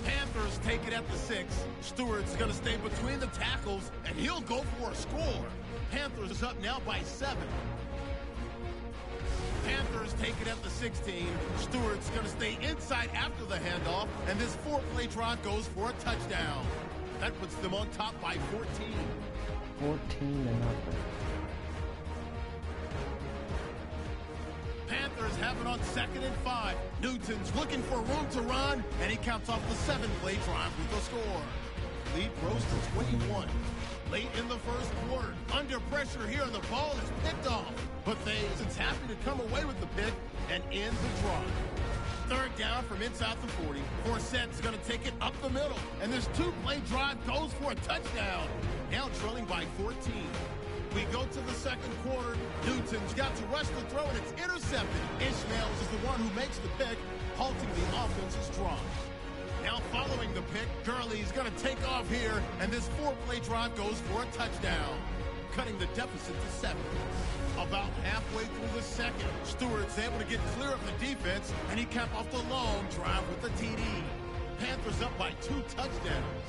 Speaker 2: Panthers take it at the 6. Stewart's going to stay between the tackles, and he'll go for a score. Panthers is up now by 7. Panthers take it at the 16. Stewart's going to stay inside after the handoff, and this 4-play drive goes for a touchdown. That puts them on top by 14.
Speaker 1: 14-0.
Speaker 2: Panthers have it on 2nd and 5. Newton's looking for room to run, and he counts off the 7-play drive with a score. Lead grows to 21. Late in the first quarter, under pressure here, and the ball is picked off. But Thay's happy to come away with the pick and end the drive. 3rd down from inside the 40. Forset's going to take it up the middle, and this 2-play drive goes for a touchdown. Now trailing by 14. We go to the second quarter. Newton's got to rush the throw, and it's intercepted. Ishmaels is the one who makes the pick, halting the offense's drive. Now following the pick, Gurley's going to take off here, and this 4-play drive goes for a touchdown, cutting the deficit to 7. About halfway through the second, Stewart's able to get clear of the defense, and he capped off the long drive with the TD. Panthers up by 2 touchdowns.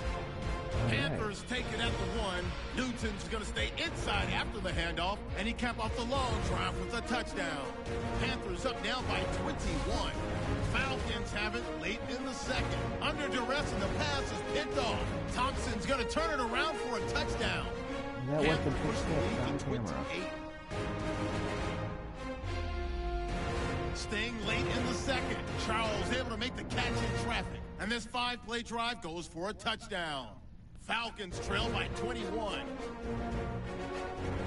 Speaker 2: Panthers take it at the 1. Newton's going to stay inside after the handoff, and he capped off the long drive with a touchdown. Panthers up now by 21. Falcons have it late in the second. Under duress, and the pass is picked off. Thompson's going to turn it around for a touchdown.
Speaker 1: That was the push on camera.
Speaker 2: Staying late in the second, Charles able to make the catch in traffic, and this 5-play drive goes for a touchdown. Falcons trail by 21.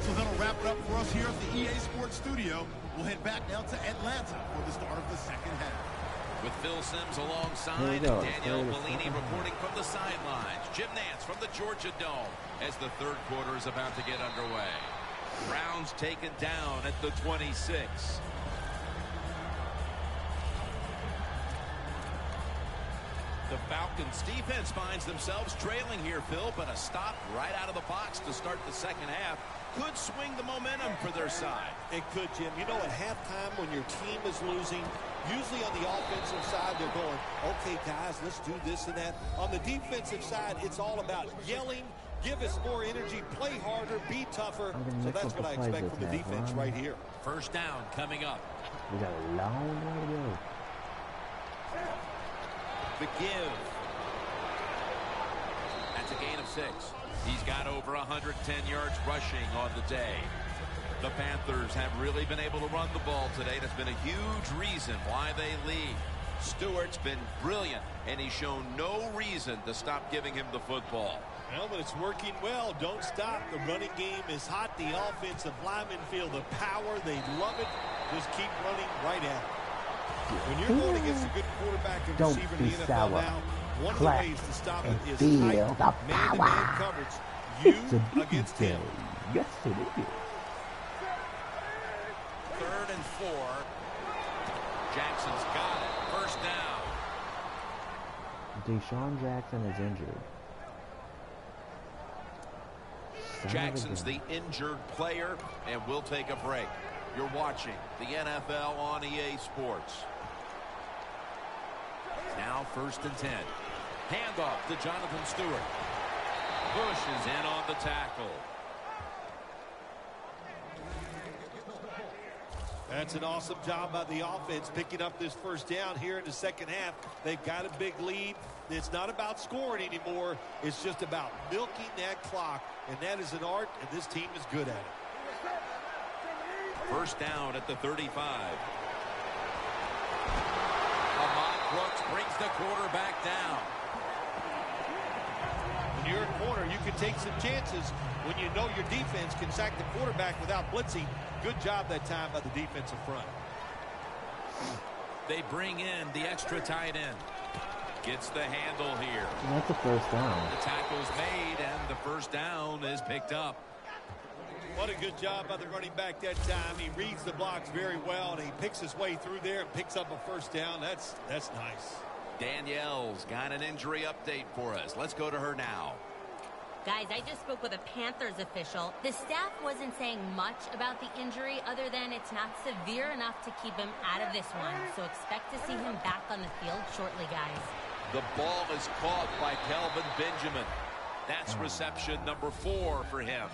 Speaker 2: So that'll wrap it up for us here at the EA Sports Studio. We'll head back now to Atlanta for the start of the second half.
Speaker 3: With Phil Simms alongside, Daniel Bellini reporting from the sidelines. Jim Nantz from the Georgia Dome as the third quarter is about to get underway. Browns taken down at the 26. The Falcons defense finds themselves trailing here, Phil, but a stop right out of the box to start the second half could swing the momentum for their side.
Speaker 4: It could, Jim. You know, at halftime when your team is losing, usually on the offensive side, they're going, okay, guys, let's do this and that. On the defensive side, it's all about yelling, give us more energy, play harder, be tougher. So that's what I expect from the defense right here.
Speaker 3: First down coming up.
Speaker 1: We got a long way to go.
Speaker 3: The give. That's a gain of 6. He's got over 110 yards rushing on the day. The Panthers have really been able to run the ball today. That's been a huge reason why they lead. Stewart's been brilliant, and he's shown no reason to stop giving him the football.
Speaker 4: Well, but it's working well. Don't stop. The running game is hot. The offensive linemen feel the power. They love it. Just keep running right at it. When you're going against a good quarterback and receiver in the NFL now, one of the ways to stop it is tight man-to-man coverage. You against him.
Speaker 1: Yes, it is.
Speaker 3: 3rd and 4. Jackson's got it. First down.
Speaker 1: Deshaun Jackson is injured.
Speaker 6: Jackson's the injured player, and we'll take a break. You're watching the NFL on EA Sports. Now 1st and 10. Handoff to Jonathan Stewart. Bush is in on the tackle.
Speaker 4: That's an awesome job by the offense picking up this first down here in the second half. They've got a big lead. It's not about scoring anymore. It's just about milking that clock, and that is an art, and this team is good at it.
Speaker 6: 1st down at the 35. Ahmad Brooks brings the quarterback down.
Speaker 4: When you're a corner, you can take some chances when you know your defense can sack the quarterback without blitzing. Good job that time by the defensive front.
Speaker 6: They bring in the extra tight end. Gets the handle here.
Speaker 1: And that's a 1st down.
Speaker 6: The tackle's made, and the 1st down is picked up.
Speaker 4: What a good job by the running back that time. He reads the blocks very well, and he picks his way through there and picks up a 1st down. That's nice.
Speaker 6: Danielle's got an injury update for us. Let's go to her now.
Speaker 7: Guys, I just spoke with a Panthers official. The staff wasn't saying much about the injury other than it's not severe enough to keep him out of this one. So expect to see him back on the field shortly, guys.
Speaker 6: The ball is caught by Kelvin Benjamin. That's reception number 4 for him.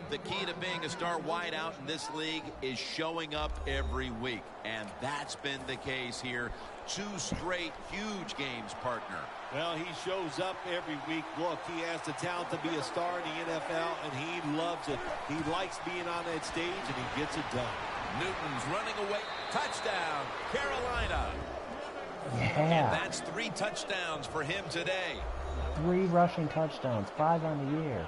Speaker 6: The key to being a star wideout in this league is showing up every week. And that's been the case here. 2 straight huge games, partner.
Speaker 4: Well, he shows up every week. Look, he has the talent to be a star in the NFL, and he loves it. He likes being on that stage, and he gets it done.
Speaker 6: Newton's running away. Touchdown, Carolina.
Speaker 1: Yeah.
Speaker 6: And that's 3 touchdowns for him today.
Speaker 1: 3 rushing touchdowns, 5 on the year.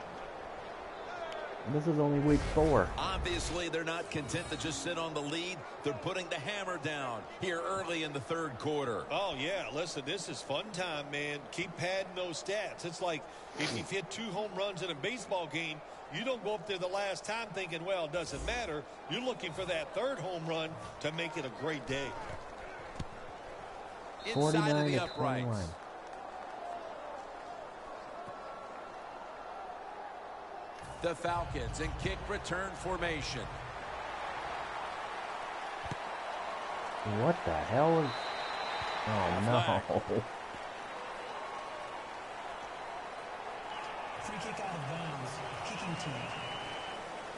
Speaker 1: This is only week 4.
Speaker 6: Obviously, they're not content to just sit on the lead. They're putting the hammer down here early in the 3rd quarter.
Speaker 4: Oh, yeah. Listen, this is fun time, man. Keep padding those stats. It's like if you've hit 2 home runs in a baseball game, you don't go up there the last time thinking, well, it doesn't matter. You're looking for that 3rd home run to make it a great day.
Speaker 6: Inside of the uprights. The Falcons in kick return formation.
Speaker 1: What the hell is... Oh, no.
Speaker 8: Free kick out of bounds. Kicking team.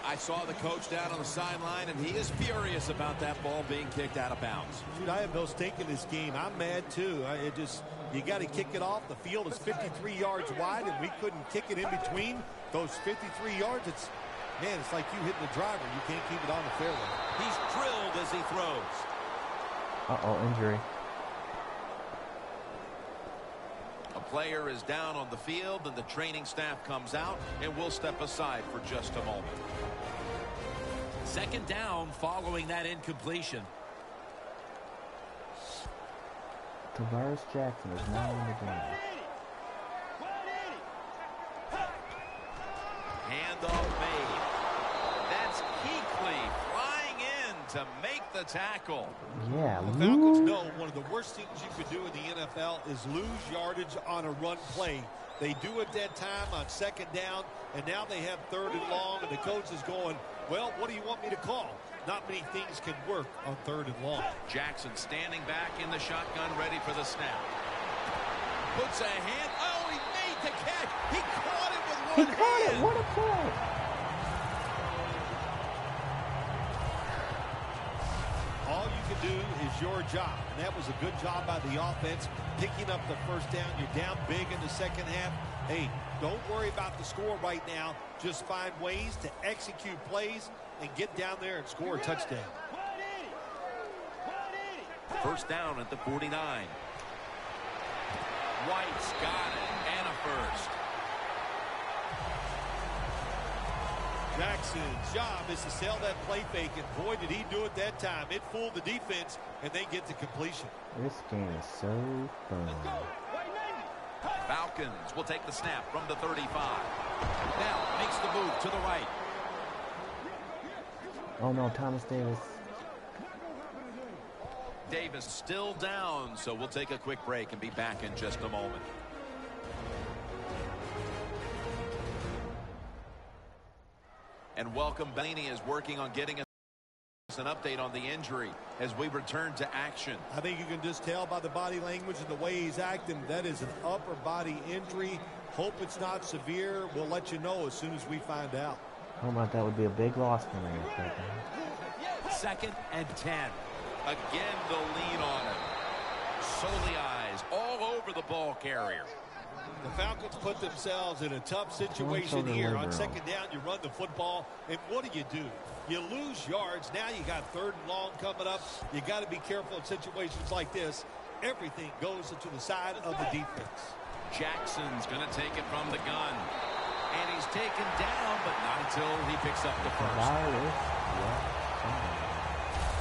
Speaker 6: I saw the coach down on the sideline, and he is furious about that ball being kicked out of bounds.
Speaker 4: Dude, I have no stake in this game. I'm mad, too. You got to kick it off. The field is 53 yards wide, and we couldn't kick it in between those 53 yards. It's like you hitting the driver. You can't keep it on the fairway.
Speaker 6: He's drilled as he throws.
Speaker 1: Uh-oh, injury.
Speaker 6: A player is down on the field, and the training staff comes out, and we'll step aside for just a moment. 2nd down following that incompletion.
Speaker 1: Tavares Jackson is now in the game.
Speaker 6: Handoff made. That's Kuechly flying in to make the tackle.
Speaker 1: Yeah,
Speaker 4: The Falcons know one of the worst things you could do in the NFL is lose yardage on a run play. They do it that time on 2nd down, and now they have 3rd and long, and the coach is going, well, what do you want me to call? Not many things can work on 3rd and long.
Speaker 6: Jackson standing back in the shotgun, ready for the snap. Puts a hand. Oh, he made the catch. He caught it with one hand.
Speaker 1: He caught it. What a play.
Speaker 4: All you can do is your job, and that was a good job by the offense, picking up the 1st down. You're down big in the 2nd half. Hey, don't worry about the score right now. Just find ways to execute plays and get down there and score a touchdown.
Speaker 6: 1st down at the 49. White's got it, and a 1st.
Speaker 4: Jackson's job is to sell that play fake, and boy, did he do it that time. It fooled the defense, and they get to completion.
Speaker 1: This game is so fun.
Speaker 6: Falcons will take the snap from the 35. Now makes the move to the right.
Speaker 1: Oh no, Thomas Davis.
Speaker 6: Davis still down, so we'll take a quick break and be back in just a moment. And welcome, Blaney is working on getting us an update on the injury as we return to action.
Speaker 4: I think you can just tell by the body language and the way he's acting that is an upper body injury. Hope it's not severe. We'll let you know as soon as we find out.
Speaker 1: How about that would be a big loss for me.
Speaker 6: 2nd and 10. Again, the lean on him. Solely eyes all over the ball carrier.
Speaker 4: The Falcons put themselves in a tough situation here. On 2nd down, you run the football, and what do? You lose yards. Now you got 3rd and long coming up. You got to be careful in situations like this. Everything goes to the side of the defense.
Speaker 6: Jackson's going to take it from the gun. And he's taken down, but not until he picks up the first.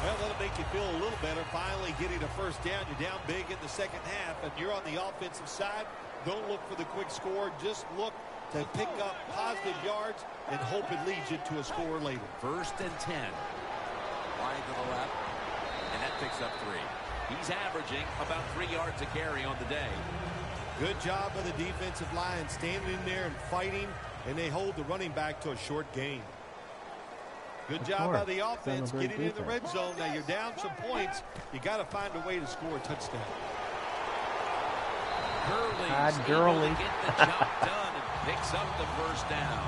Speaker 4: Well, that'll make you feel a little better. Finally getting a first down. You're down big in the 2nd half, and you're on the offensive side. Don't look for the quick score. Just look to pick up positive yards and hope it leads you to a score later.
Speaker 6: 1st and 10. Wide to the left, and that picks up 3. He's averaging about 3 yards a carry on the day.
Speaker 4: Good job by the defensive line standing in there and fighting, and they hold the running back to a short gain. Good job by the offense getting in the red zone. Now you're down some points. You got to find a way to score a touchdown.
Speaker 6: Gurley's able to get the job done and picks up the first down.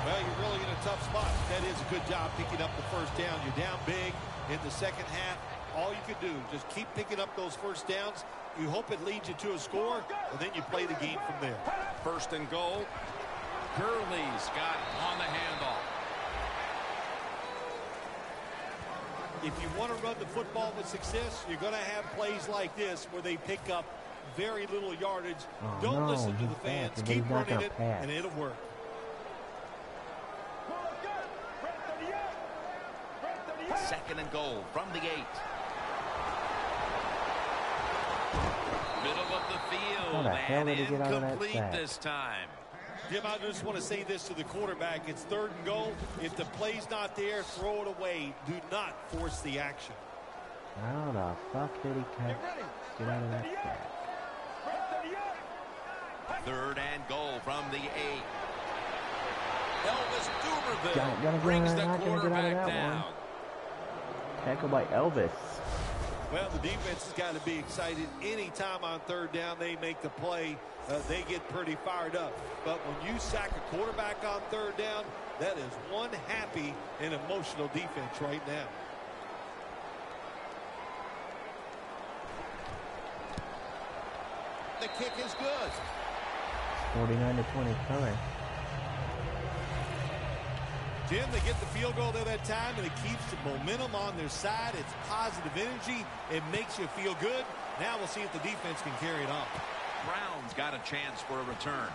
Speaker 4: Well, you're really in a tough spot. That is a good job picking up the first down. You're down big in the 2nd half. All you can do, just keep picking up those first downs. You hope it leads you to a score, and then you play the game from there.
Speaker 6: 1st and goal. Gurley's got on the handoff.
Speaker 4: If you want to run the football with success, you're going to have plays like this where they pick up very little yardage. Don't listen to the fans. Keep running it, and it'll work.
Speaker 6: 2nd and goal from the 8. Middle of the field, and incomplete this time.
Speaker 4: Jim, I just want to say this to the quarterback. It's 3rd and goal. If the play's not there, throw it away. Do not force the action.
Speaker 1: How the fuck did he get out of that sack?
Speaker 6: 3rd and goal from the 8. Elvis Dumerville brings the quarterback down.
Speaker 1: Tackle by Elvis.
Speaker 4: Well, the defense has got to be excited. Anytime on 3rd down they make the play, they get pretty fired up. But when you sack a quarterback on 3rd down, that is one happy and emotional defense right now.
Speaker 2: The kick is good.
Speaker 1: 49-20 color.
Speaker 4: Jim, they get the field goal there that time, and it keeps the momentum on their side. It's positive energy. It makes you feel good. Now we'll see if the defense can carry it on.
Speaker 6: Brown's got a chance for a return.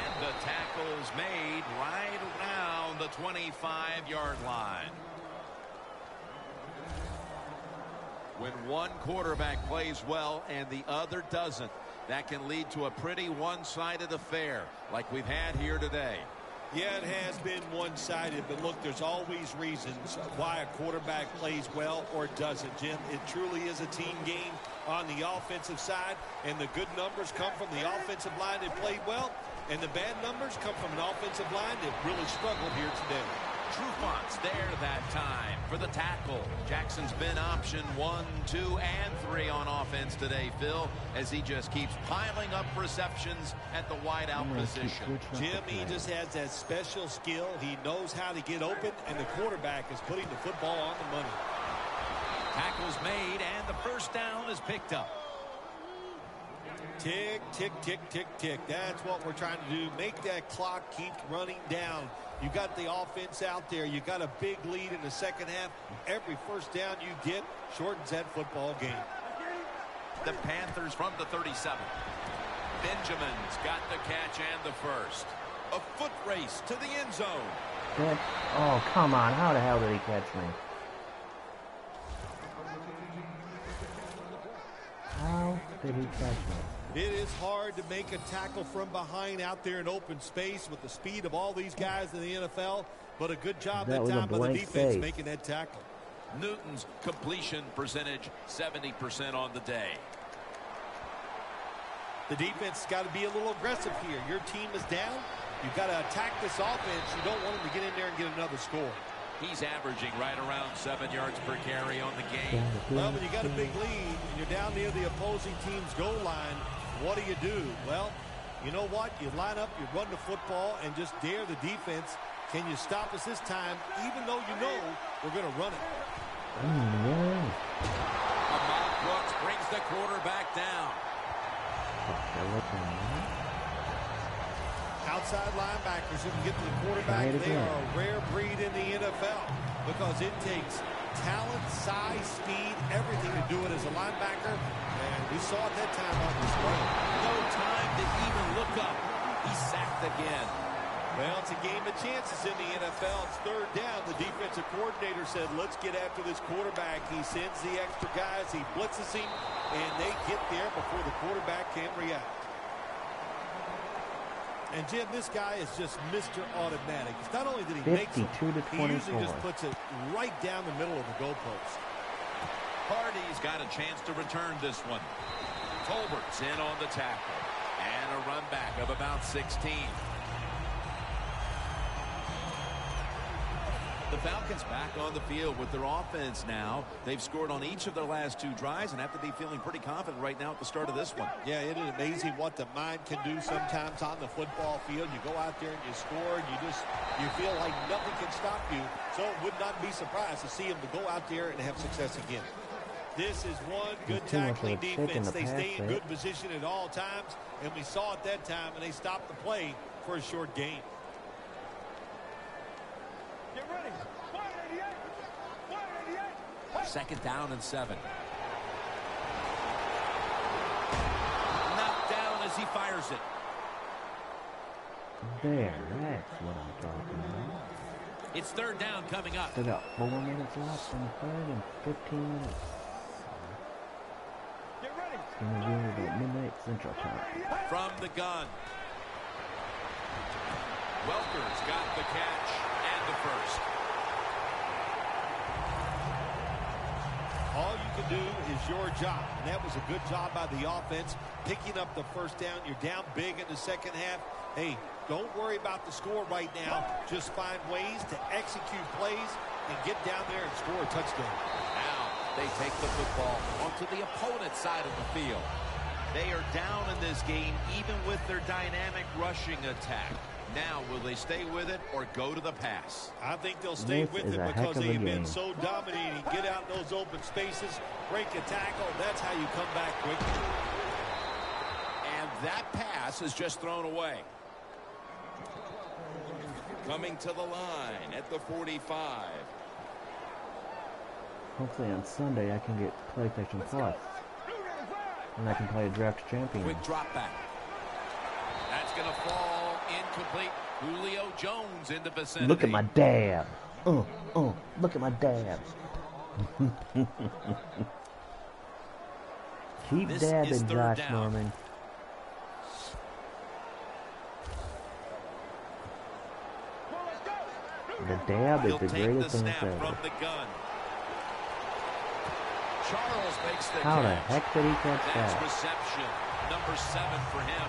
Speaker 6: And the tackle's made right around the 25-yard line. When one quarterback plays well and the other doesn't, that can lead to a pretty one-sided affair like we've had here today.
Speaker 4: Yeah, it has been one-sided, but look, there's always reasons why a quarterback plays well or doesn't, Jim. It truly is a team game on the offensive side, and the good numbers come from the offensive line that played well, and the bad numbers come from an offensive line that really struggled here today.
Speaker 6: Trufont's there that time for the tackle. Jackson's been option 1, 2, and 3 on offense today, Phil, as he just keeps piling up receptions at the wideout position.
Speaker 4: Jim, he just has that special skill. He knows how to get open, and the quarterback is putting the football on the money.
Speaker 6: Tackle's made, and the first down is picked up.
Speaker 4: Tick, tick, tick, tick, tick. That's what we're trying to do. Make that clock keep running down. You got the offense out there. You got a big lead in the 2nd half. Every first down you get shortens that football game.
Speaker 6: The Panthers from the 37. Benjamin's got the catch and the first. A foot race to the end zone.
Speaker 1: Oh, come on. How the hell did he catch me? How did he catch me?
Speaker 4: It is hard to make a tackle from behind out there in open space with the speed of all these guys in the NFL, but a good job that time by the defense making that tackle.
Speaker 6: Newton's completion percentage 70% on the day.
Speaker 4: The defense has got to be a little aggressive here. Your team is down. You've got to attack this offense. You don't want them to get in there and get another score.
Speaker 6: He's averaging right around 7 yards per carry on the game.
Speaker 4: Well, when you got a big lead and you're down near the opposing team's goal line, what do? Well, you know what? You line up, you run the football, and just dare the defense. Can you stop us this time, even though you know we're going to run it?
Speaker 6: Ahmad Brooks brings the quarterback down.
Speaker 4: Outside linebackers who can get to the quarterback, they are a rare breed in the NFL because it takes talent, size, speed, everything to do it as a linebacker. And we saw it that time on display.
Speaker 6: No time to even look up. He's sacked again.
Speaker 4: Well, it's a game of chances in the NFL. It's third down. The defensive coordinator said, let's get after this quarterback. He sends the extra guys. He blitzes him, and they get there before the quarterback can react. And, Jim, this guy is just Mr. Automatic. It's not only that he makes it, he usually just puts it right down the middle of the goalpost.
Speaker 6: Hardy's got a chance to return this one. Tolbert's in on the tackle. And a run back of about 16. The Falcons back on the field with their offense now. They've scored on each of their last 2 drives and have to be feeling pretty confident right now at the start of this one.
Speaker 4: Yeah, it is amazing what the mind can do sometimes on the football field. You go out there and you score and you feel like nothing can stop you. So it would not be surprised to see them to go out there and have success again. This is one good tackling defense. They stay in good position at all times, and we saw it that time, and they stopped the play for a short gain.
Speaker 5: Get ready. 188.
Speaker 6: Second down and 7. Knocked down as he fires it.
Speaker 1: There, that's what I'm talking about.
Speaker 6: It's third down coming up.
Speaker 1: Still got 4 minutes left in the third and 15 minutes.
Speaker 5: Get ready.
Speaker 1: It's going to be about midnight Central Time.
Speaker 6: From the gun. Welker's got the catch and the first.
Speaker 4: All you can do is your job, and that was a good job by the offense, picking up the first down. You're down big in the second half. Hey, don't worry about the score right now. Just find ways to execute plays and get down there and score a touchdown.
Speaker 6: Now they take the football onto the opponent's side of the field. They are down in this game even with their dynamic rushing attack. Now, will they stay with it or go to the pass?
Speaker 4: I think they'll stay with it because they have been so dominating. Get out in those open spaces, break a tackle. That's how you come back quickly.
Speaker 6: And that pass is just thrown away. Coming to the line at the 45.
Speaker 1: Hopefully on Sunday I can get PlayStation Plus. And I can play a Draft Champion.
Speaker 6: Quick drop back. That's going to fall incomplete. Julio Jones in the vicinity.
Speaker 1: Look at my dab. Look at my dab. Keep
Speaker 6: This
Speaker 1: dabbing, Josh
Speaker 6: down.
Speaker 1: Norman. The dab is the greatest thing ever.
Speaker 6: From the gun. Charles makes the
Speaker 1: How
Speaker 6: catch.
Speaker 1: the heck did he catch
Speaker 6: That's
Speaker 1: that?
Speaker 6: reception. Number 7 for him.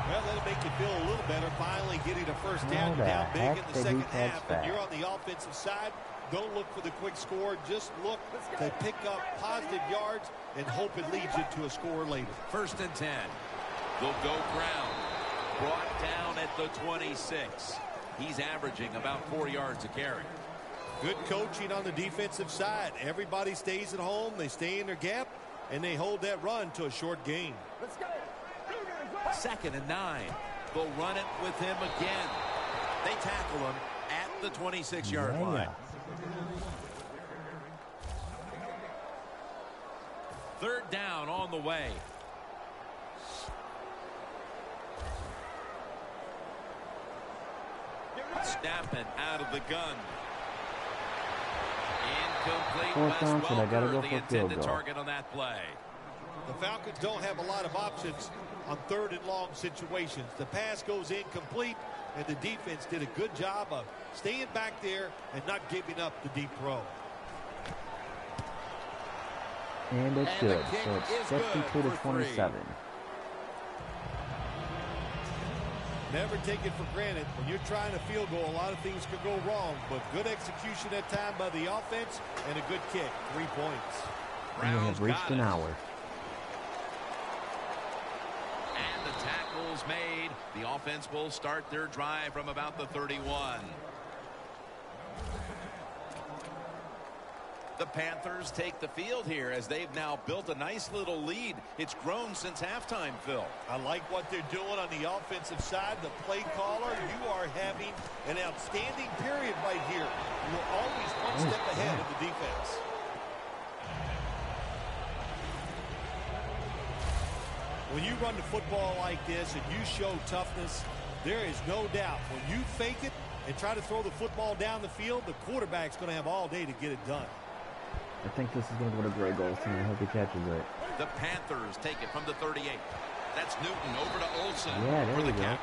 Speaker 4: Well, that'll make you feel a little better. Finally getting a first down.
Speaker 1: How
Speaker 4: You're down
Speaker 1: the
Speaker 4: big
Speaker 1: heck
Speaker 4: in the
Speaker 1: did he
Speaker 4: second
Speaker 1: catch
Speaker 4: half.
Speaker 1: that?
Speaker 4: And you're on the offensive side. Don't look for the quick score. Just look to pick up positive yards and hope it leads you to a score later.
Speaker 6: First and 10. They'll go ground. Brought down at the 26. He's averaging about 4 yards a carry.
Speaker 4: Good coaching on the defensive side. Everybody stays at home. They stay in their gap, and they hold that run to a short gain.
Speaker 5: Let's go.
Speaker 6: Second and 9. They'll run it with him again. They tackle him at the 26-yard line. Third down on the way. Snapping out of the gun. Incomplete.
Speaker 1: Fourth down,
Speaker 6: Wes
Speaker 1: so I gotta
Speaker 6: Welker,
Speaker 1: go
Speaker 6: the
Speaker 1: for field
Speaker 6: intended
Speaker 1: goal.
Speaker 6: target on that play.
Speaker 4: The Falcons don't have a lot of options on third and long situations. The pass goes incomplete, and the defense did a good job of staying back there and not giving up the deep throw.
Speaker 1: And it's
Speaker 6: And
Speaker 1: good.
Speaker 6: the kick
Speaker 1: So it's
Speaker 6: is good
Speaker 1: 52 to
Speaker 6: for
Speaker 1: 27.
Speaker 4: Never take it for granted. When you're trying a field goal, a lot of things could go wrong, but good execution at time by the offense and a good kick. 3 points.
Speaker 1: And we have reached an hour.
Speaker 6: And the tackle's made. The offense will start their drive from about the 31. The Panthers take the field here as they've now built a nice little lead. It's grown since halftime, Phil.
Speaker 4: I like what they're doing on the offensive side. The play caller, you are having an outstanding period right here. You're always one step ahead of the defense. When you run the football like this and you show toughness, there is no doubt when you fake it and try to throw the football down the field, the quarterback's going to have all day to get it done.
Speaker 1: I think this is going to go to Greg Olsen. I hope he catches it.
Speaker 6: The Panthers take it from the 38. That's Newton over to Olsen
Speaker 1: there
Speaker 6: for the
Speaker 1: we go.
Speaker 6: catch.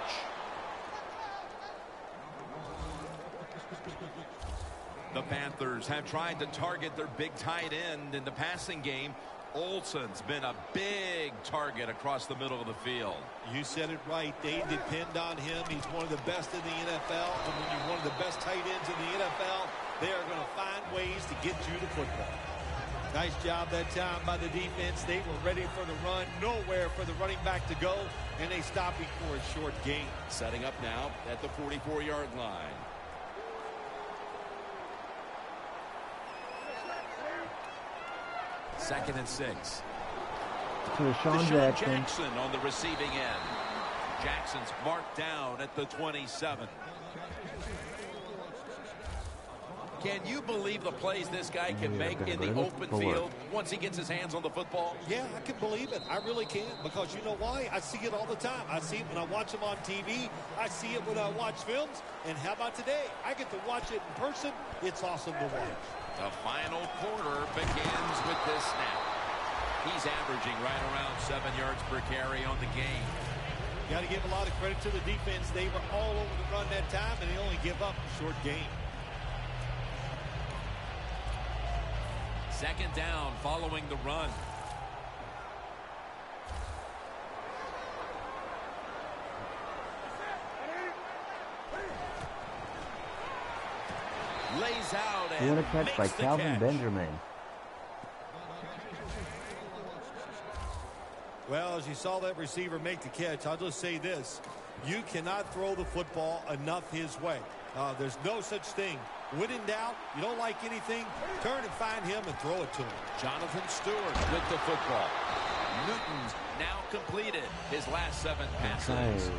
Speaker 6: The Panthers have tried to target their big tight end in the passing game. Olsen's been a big target across the middle of the field.
Speaker 4: You said it right. They depend on him. He's one of the best in the NFL. And when you're one of the best tight ends in the NFL, they are going to find ways to get you the football. Nice job that time by the defense. They were ready for the run. Nowhere for the running back to go. And they stopped him for a short gain.
Speaker 6: Setting up now at the 44-yard line. Second and 6.
Speaker 1: To Deshaun
Speaker 6: Jackson on the receiving end. Jackson's marked down at the 27. Can you believe the plays this guy can make in the open field once he gets his hands on the football?
Speaker 4: Yeah, I can believe it. I really can, because you know why? I see it all the time. I see it when I watch him on TV. I see it when I watch films. And how about today? I get to watch it in person. It's awesome to watch.
Speaker 6: The final quarter begins with this snap. He's averaging right around 7 yards per carry on the game.
Speaker 4: Got to give a lot of credit to the defense. They were all over the run that time, and they only give up a short gain.
Speaker 6: Second down following the run. Lays out and
Speaker 1: what a catch by Calvin Benjamin.
Speaker 4: Well, as you saw that receiver make the catch, I'll just say this. You cannot throw the football enough his way. There's no such thing. When in doubt, you don't like anything, turn and find him and throw it to him.
Speaker 6: Jonathan Stewart with the football. Newton's now completed his last 7 passes.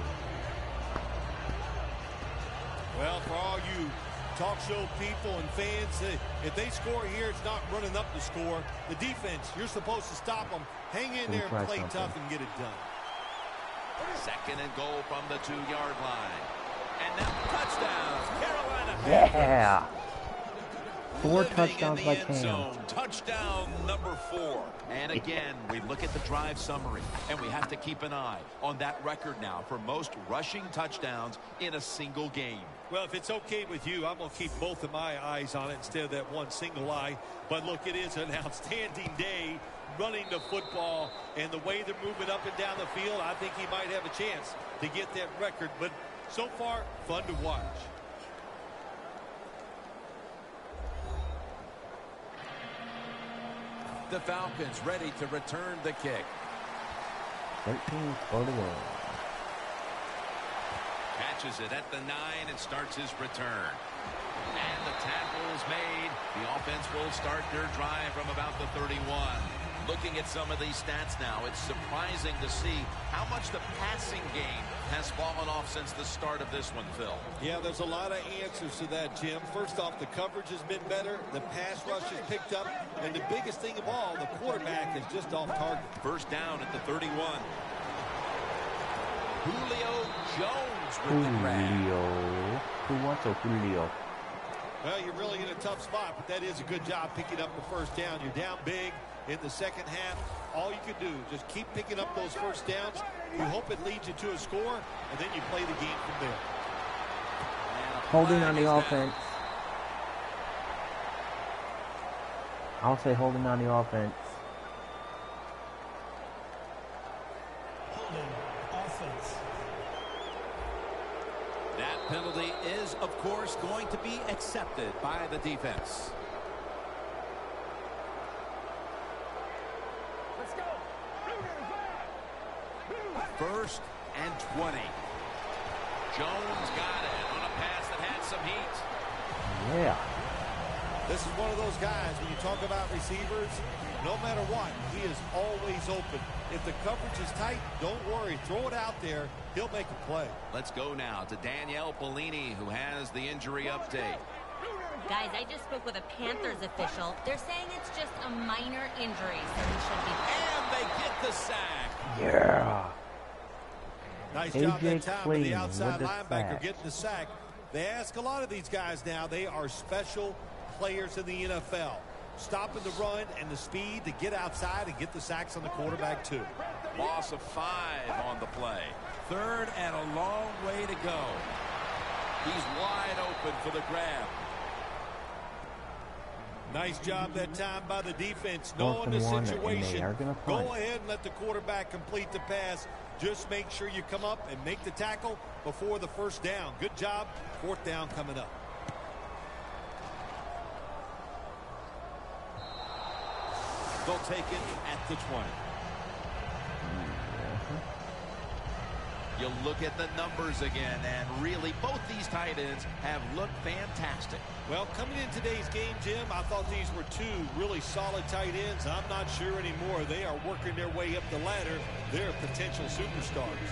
Speaker 4: Well, for all you talk show people and fans, if they score here, it's not running up the score. The defense, you're supposed to stop them. Hang in there and play tough and get it done.
Speaker 6: Second and goal from the 2-yard line. And now touchdowns, Carolina Panthers.
Speaker 1: Yeah. 4 touchdowns by Cam.
Speaker 6: Touchdown number 4. And again, we look at the drive summary, and we have to keep an eye on that record now for most rushing touchdowns in a single game.
Speaker 4: Well, if it's okay with you, I'm going to keep both of my eyes on it instead of that one single eye. But look, it is an outstanding day running the football, and the way they're moving up and down the field, I think he might have a chance to get that record. But so far, fun to watch.
Speaker 6: The Falcons ready to return the kick.
Speaker 1: 13-41.
Speaker 6: Catches it at the 9 and starts his return. And the tackle is made. The offense will start their drive from about the 31. Looking at some of these stats now, it's surprising to see how much the passing game has fallen off since the start of this one, Phil.
Speaker 4: Yeah, there's a lot of answers to that, Jim. First off, the coverage has been better. The pass rush has picked up. And the biggest thing of all, the quarterback is just off target.
Speaker 6: First down at the 31. Julio Jones with the grab.
Speaker 1: Who wants a Julio?
Speaker 4: Well, you're really in a tough spot, but that is a good job picking up the first down. You're down big in the second half. All you can do is just keep picking up those first downs. You hope it leads you to a score, and then you play the game from there.
Speaker 1: Holding on the offense. I'll say holding on the offense.
Speaker 8: Holding offense.
Speaker 6: Penalty is, of course, going to be accepted by the defense.
Speaker 5: Let's go.
Speaker 6: First and 20. Jones got it on a pass that had some heat.
Speaker 1: Yeah.
Speaker 4: This is one of those guys, when you talk about receivers, no matter what, he is always open. If the coverage is tight, don't worry. Throw it out there. He'll make a play.
Speaker 6: Let's go now to Danielle Bellini, who has the injury update.
Speaker 7: Guys, I just spoke with a Panthers official. They're saying it's just a minor injury, so he should be fine.
Speaker 6: And they get the sack.
Speaker 1: Yeah.
Speaker 4: Nice job that time with the
Speaker 1: Clean
Speaker 4: outside
Speaker 1: with the
Speaker 4: linebacker
Speaker 1: sack.
Speaker 4: getting the sack. They ask a lot of these guys now. They are special players in the NFL. Stopping the run and the speed to get outside and get the sacks on the quarterback too.
Speaker 6: Loss of 5 on the play. Third and a long way to go. He's wide open for the grab.
Speaker 4: Nice job that time by the defense.
Speaker 1: Fourth
Speaker 4: Knowing
Speaker 1: and
Speaker 4: the
Speaker 1: 1, and
Speaker 4: situation,
Speaker 1: they are gonna
Speaker 4: go
Speaker 1: punt.
Speaker 4: ahead and let the quarterback complete the pass. Just make sure you come up and make the tackle before the first down. Good job. Fourth down coming up.
Speaker 6: They'll take it at the 20. You look at the numbers again, and really both these tight ends have looked fantastic.
Speaker 4: Well, coming in today's game, Jim, I thought these were two really solid tight ends. I'm not sure anymore. They are working their way up the ladder. They're potential superstars.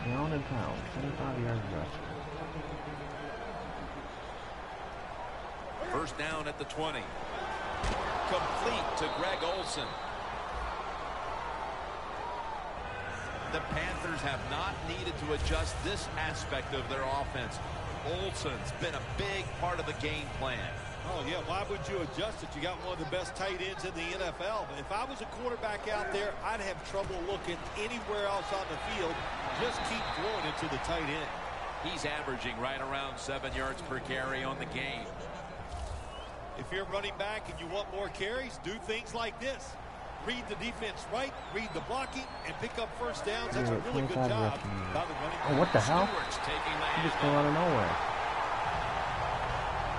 Speaker 1: Ground and pound, 25 yards rush.
Speaker 6: First down at the 20. Complete to Greg Olsen. The Panthers have not needed to adjust this aspect of their offense. Olsen's been a big part of the game plan.
Speaker 4: Oh, yeah, why would you adjust it? You got one of the best tight ends in the NFL. But if I was a quarterback out there, I'd have trouble looking anywhere else on the field. Just keep throwing it to the tight end.
Speaker 6: He's averaging right around 7 yards per carry on the game.
Speaker 4: If you're running back and you want more carries, do things like this. Read the defense right, read the blocking, and pick up first downs. That's a really good job by the running back.
Speaker 1: Oh, what the hell?
Speaker 6: Stewart's taking the
Speaker 1: He just came out of nowhere.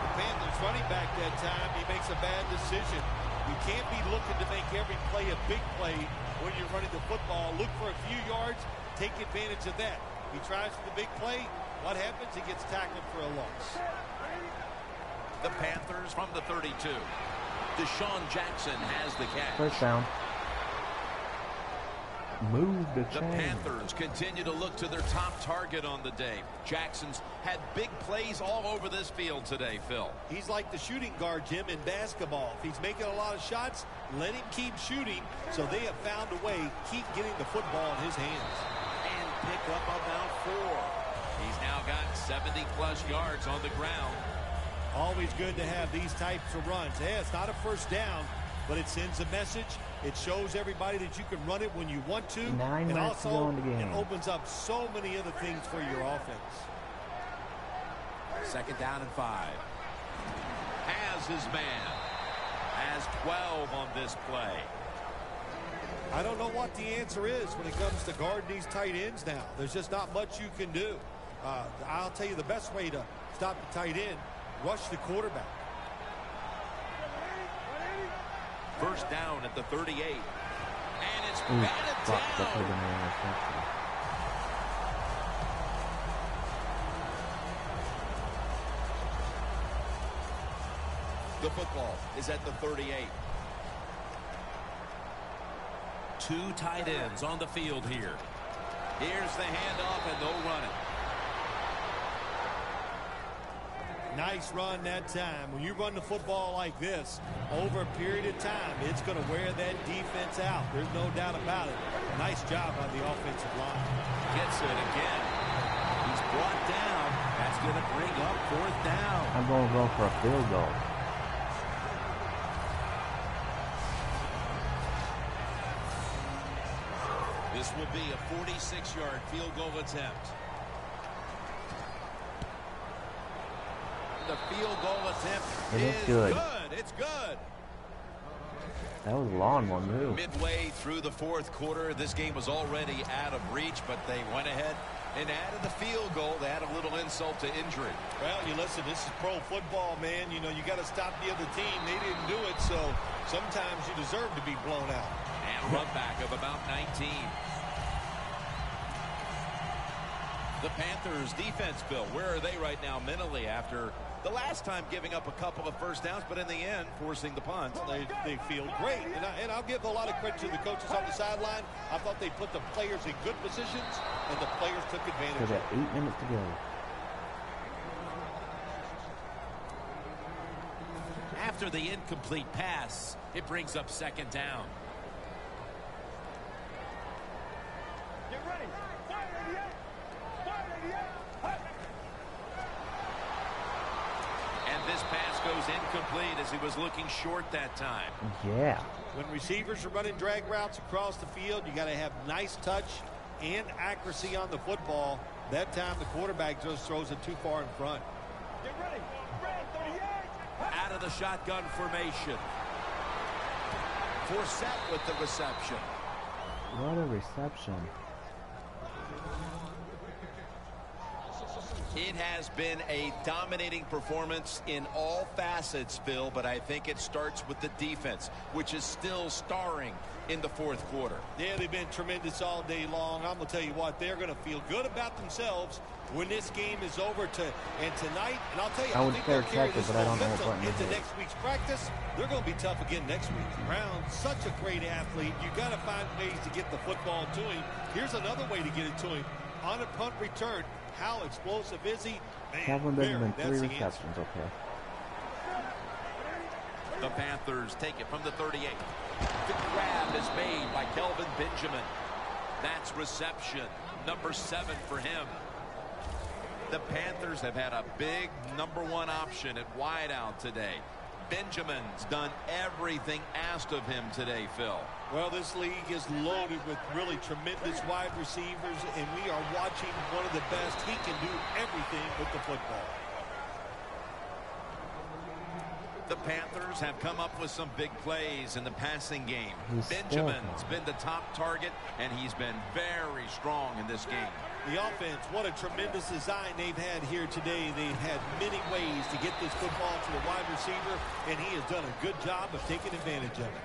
Speaker 4: The Panthers running back that time, he makes a bad decision. You can't be looking to make every play a big play when you're running the football. Look for a few yards, take advantage of that. He tries for the big play. What happens? He gets tackled for a loss.
Speaker 6: The Panthers from the 32. Deshaun Jackson has the catch.
Speaker 1: First down. Move the
Speaker 6: The
Speaker 1: chain.
Speaker 6: Panthers continue to look to their top target on the day. Jackson's had big plays all over this field today, Phil.
Speaker 4: He's like the shooting guard, Jim, in basketball. If he's making a lot of shots, let him keep shooting. So they have found a way, keep getting the football in his hands.
Speaker 6: And pick up about 4. He's now got 70-plus yards on the ground.
Speaker 4: Always good to have these types of runs. Yeah, it's not a first down, but it sends a message. It shows everybody that you can run it when you want to.
Speaker 1: 9
Speaker 4: and
Speaker 1: minutes to
Speaker 4: also,
Speaker 1: go in the game.
Speaker 4: it opens up so many other things for your offense.
Speaker 6: Second down and 5. Has his man. Has 12 on this play.
Speaker 4: I don't know what the answer is when it comes to guarding these tight ends now. There's just not much you can do. I'll tell you the best way to stop the tight end, rush the quarterback.
Speaker 6: First down at the 38. And it's
Speaker 1: Ooh,
Speaker 6: batted
Speaker 1: fuck, that could have been
Speaker 6: down.
Speaker 1: an interception.
Speaker 6: The football is at the 38. 2 tight ends on the field here. Here's the handoff, and they'll run it.
Speaker 4: Nice run that time. When you run the football like this, over a period of time, it's going to wear that defense out. There's no doubt about it. Nice job on the offensive line.
Speaker 6: Gets it again. He's brought down. That's going to bring up 4th down.
Speaker 1: I'm going to go for a field goal.
Speaker 6: This will be a 46-yard field goal attempt. The field goal attempt
Speaker 1: It is
Speaker 6: is
Speaker 1: good.
Speaker 6: It's good.
Speaker 1: That was a long one, too.
Speaker 6: Midway through the 4th quarter, this game was already out of reach, but they went ahead And added the field goal to add a little insult to injury.
Speaker 4: Well, you listen, this is pro football, man. You know, you got to stop the other team. They didn't do it, so sometimes you deserve to be blown out.
Speaker 6: And a run back of about 19. The Panthers defense, Bill, where are they right now mentally after the last time giving up a couple of first downs, but in the end, forcing the punt?
Speaker 4: They feel great. And I'll give a lot of credit to the coaches on the sideline. I thought they put the players in good positions, and the players took advantage of it.
Speaker 1: 8 minutes to go.
Speaker 6: After the incomplete pass, it brings up second down.
Speaker 5: Get ready.
Speaker 6: And this pass goes incomplete as he was looking short that time.
Speaker 1: Yeah.
Speaker 4: When receivers are running drag routes across the field, you got to have nice touch and accuracy on the football. That time the quarterback just throws it too far in front.
Speaker 5: Get ready.
Speaker 6: Out of the shotgun formation. Forsett with the reception.
Speaker 1: What a reception.
Speaker 6: It has been a dominating performance in all facets, Phil, but I think it starts with the defense, which is still starring in the fourth quarter.
Speaker 4: Yeah, they've been tremendous all day long. I'm going to tell you what, they're going to feel good about themselves when this game is over. And tonight, and I'll tell you, I think they'll carry this momentum into next week's practice. They're going to be tough again next week. Brown's such a great athlete. You got to find ways to get the football to him. Here's another way to get it to him. On a punt return, how explosive is he?
Speaker 1: Calvin Benjamin, 3 receptions, okay.
Speaker 6: The Panthers take it from the 38. The grab is made by Kelvin Benjamin. That's reception number 7 for him. The Panthers have had a big #1 option at wideout today. Benjamin's done everything asked of him today, Phil.
Speaker 4: Well, this league is loaded with really tremendous wide receivers, and we are watching one of the best. He can do everything with the football.
Speaker 6: The Panthers have come up with some big plays in the passing game. Benjamin's been the top target, and he's been very strong in this game.
Speaker 4: The offense, what a tremendous design they've had here today. They've had many ways to get this football to the wide receiver, and he has done a good job of taking advantage of it.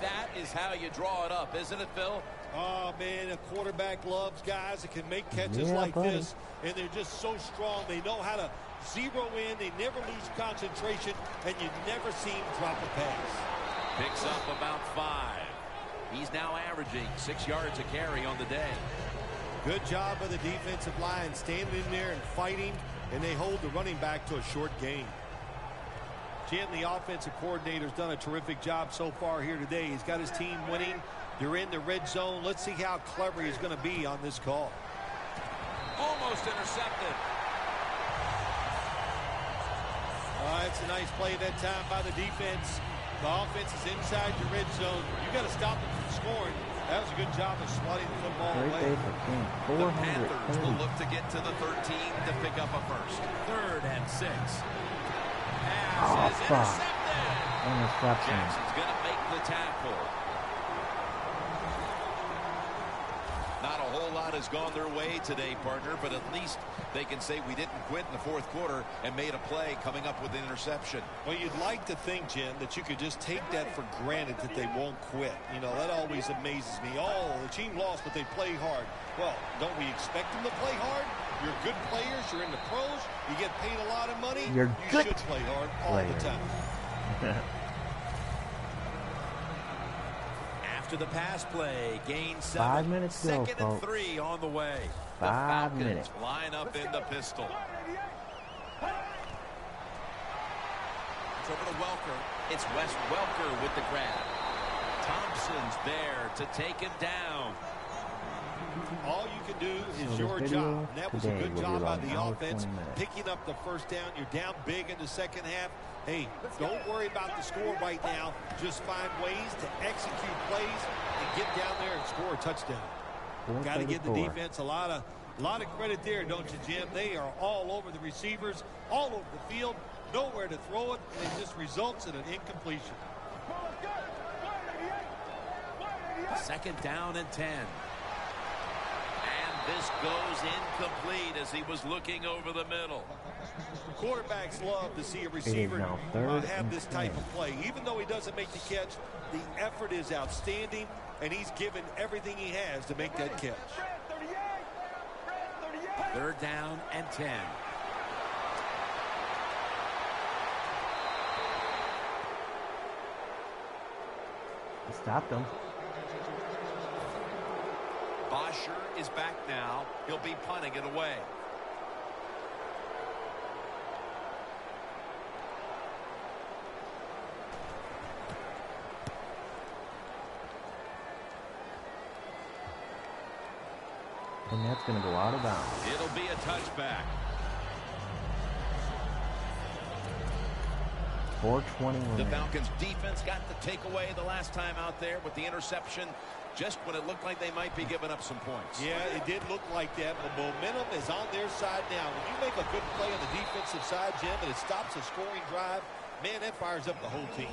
Speaker 6: That is how you draw it up, isn't it, Phil?
Speaker 4: Oh, man, a quarterback loves guys that can make catches this, and they're just so strong. They know how to zero in. They never lose concentration, and you never see him drop a pass.
Speaker 6: Picks up about 5. He's now averaging 6 yards a carry on the day.
Speaker 4: Good job of the defensive line standing in there and fighting, and they hold the running back to a short gain. Jim, the offensive coordinator's done a terrific job so far here today. He's got his team winning. They're in the red zone. Let's see how clever he's going to be on this call.
Speaker 6: Almost intercepted.
Speaker 4: It's a nice play that time by the defense. The offense is inside your red zone. You got to stop them from scoring. That was a good job of swatting the football away.
Speaker 6: The Panthers will look to get to the 13 to pick up a first. 3rd and 6. Pass is intercepted. Jackson's going to make the tackle. Not a whole lot has gone their way today, partner, but at least they can say we didn't quit in the fourth quarter and made a play coming up with an interception.
Speaker 4: Well, you'd like to think, Jim, that you could just take that for granted that they won't quit. You know, that always amazes me. Oh, the team lost, but they play hard. Well, don't we expect them to play hard? You're good players. You're in the pros. You get paid a lot of money. You should play hard all the time.
Speaker 6: After the pass play, gain 7.
Speaker 1: 5 minutes to go,
Speaker 6: 2nd and 3 on the way.
Speaker 1: 5 minutes.
Speaker 6: Line up in the pistol. It's over to Welker. It's Wes Welker with the grab. Thompson's there to take him down.
Speaker 4: All you can do is your job. And that was a good job by the offense, picking up the first down. You're down big in the second half. Hey, don't worry about the score right now. Just find ways to execute plays and get down there and score a touchdown. Got to give the defense a lot of credit there, don't you, Jim? They are all over the receivers, all over the field, nowhere to throw it, and it just results in an incompletion.
Speaker 6: 2nd down and 10. And This goes incomplete as he was looking over the middle.
Speaker 4: Quarterbacks love to see a receiver have this type of play. Even though he doesn't make the catch, the effort is outstanding, and he's given everything he has to make that catch.
Speaker 6: 3rd down and 10.
Speaker 1: Stopped him.
Speaker 6: Bosher is back now. He'll be punting it away.
Speaker 1: And that's going to go out of bounds.
Speaker 6: It'll be a touchback.
Speaker 1: 4:20 remaining.
Speaker 6: The Falcons defense got the takeaway the last time out there with the interception just when it looked like they might be giving up some points.
Speaker 4: Yeah, it did look like that, but momentum is on their side now. When you make a good play on the defensive side, Jim, and it stops a scoring drive, man, that fires up the whole team.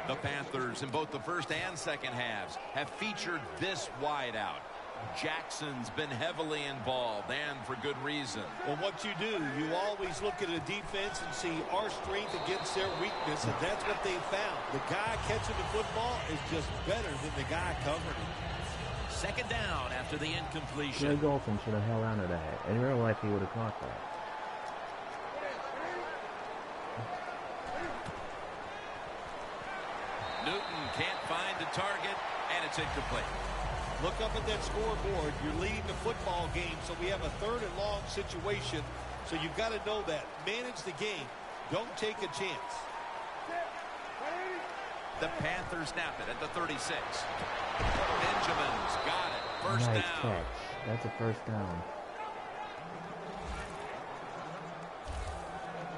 Speaker 6: The Panthers in both the first and second halves have featured this wideout. Jackson's been heavily involved, and for good reason.
Speaker 4: Well, what you do, you always look at a defense and see our strength against their weakness, and that's what they found. The guy catching the football is just better than the guy covering it.
Speaker 6: 2nd down after the incompletion.
Speaker 1: Greg Olsen should have held on to that. In real life, he would have caught that.
Speaker 6: Newton can't find the target, and it's incomplete.
Speaker 4: Look up at that scoreboard. You're leading the football game, so we have a 3rd and long situation. So you've got to know that. Manage the game. Don't take a chance.
Speaker 6: The Panthers snap it at the 36. Benjamin's got it. First
Speaker 1: nice
Speaker 6: down.
Speaker 1: catch. That's a 1st down.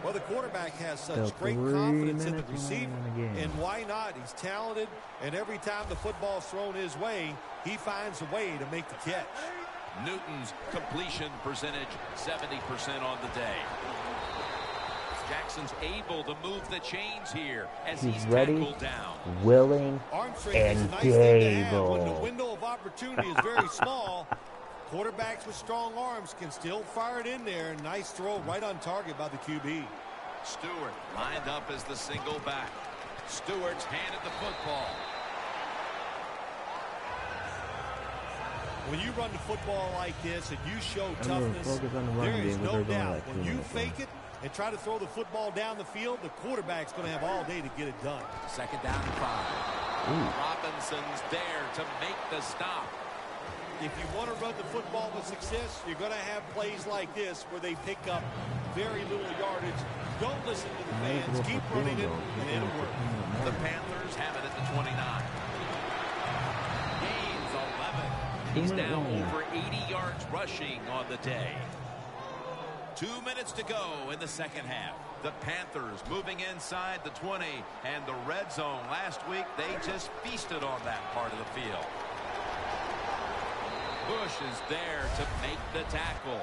Speaker 4: Well, the quarterback has such
Speaker 1: Still
Speaker 4: great
Speaker 1: 3
Speaker 4: confidence in the
Speaker 1: minutes
Speaker 4: receiver.
Speaker 1: remaining in the game.
Speaker 4: And why not? He's talented, and every time the football's thrown his way, he finds a way to make the catch.
Speaker 6: Newton's completion percentage, 70% on the day. Jackson's able to move the chains here as he's
Speaker 1: ready,
Speaker 6: tackled down.
Speaker 1: willing,
Speaker 4: Arm strength is a
Speaker 1: and
Speaker 4: nice thing to have when the
Speaker 1: able.
Speaker 4: window of opportunity is very small. Quarterbacks with strong arms can still fire it in there. Nice throw right on target by the QB.
Speaker 6: Stewart lined up as the single back. Stewart's handed the football.
Speaker 4: When you run the football like this and you show
Speaker 1: I'm gonna
Speaker 4: toughness,
Speaker 1: focus on the
Speaker 4: there
Speaker 1: running
Speaker 4: is
Speaker 1: game, but
Speaker 4: no
Speaker 1: they're going
Speaker 4: doubt.
Speaker 1: like 2
Speaker 4: When you
Speaker 1: minutes
Speaker 4: fake it and try to throw the football down the field, the quarterback's going to have all day to get it done.
Speaker 6: 2nd down and 5.
Speaker 1: Ooh.
Speaker 6: Robinson's there to make the stop.
Speaker 4: If you want to run the football with success, you're going to have plays like this where they pick up very little yardage. Don't listen to the fans. Keep running it, and it'll work.
Speaker 6: The Panthers have it at the 29. Gains 11. He's now over 80 yards rushing on the day. 2 minutes to go in the second half. The Panthers moving inside the 20, and the red zone last week, they just feasted on that part of the field. Bush is there to make the tackle.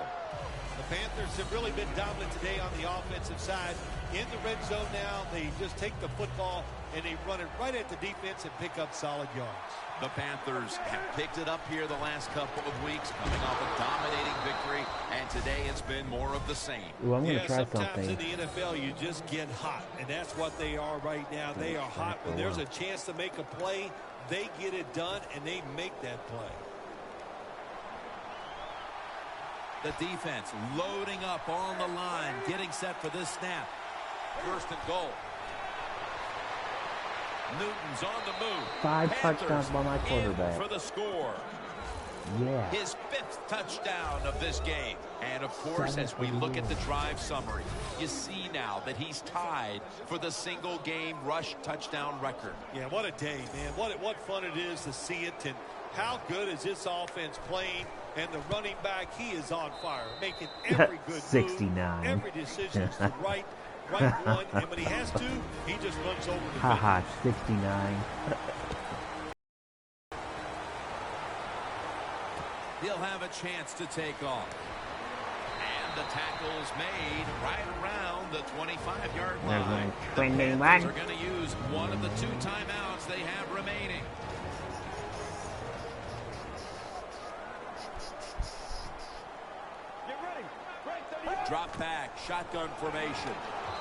Speaker 4: The Panthers have really been dominant today on the offensive side. In the red zone now, they just take the football and they run it right at the defense and pick up solid yards.
Speaker 6: The Panthers have picked it up here the last couple of weeks, coming off a dominating victory, and today it's been more of the same.
Speaker 1: Ooh, I'm going to try
Speaker 4: sometimes
Speaker 1: something.
Speaker 4: in the NFL, you just get hot, and that's what they are right now. They are hot. When there's a chance to make a play, they get it done, and they make that play.
Speaker 6: The defense loading up on the line, getting set for this snap. 1st and goal. Newton's on the move.
Speaker 1: 5
Speaker 6: Panthers
Speaker 1: touchdowns by my quarterback.
Speaker 6: in for the score.
Speaker 1: Yeah.
Speaker 6: His 5th touchdown of this game. And, of course, as we look at the drive summary, you see now that he's tied for the single-game rush touchdown record.
Speaker 4: Yeah, what a day, man. What fun it is to see it. And how good is this offense playing? And the running back, he is on fire, making every good
Speaker 1: 69.
Speaker 4: move. Every decision is the right one. And when he has to, he just runs over the
Speaker 1: Haha, 69.
Speaker 6: He'll have a chance to take off. And the tackle's made right around the 25-yard line. The Panthers are going to use one of the 2 timeouts they have remaining. Drop back, shotgun formation.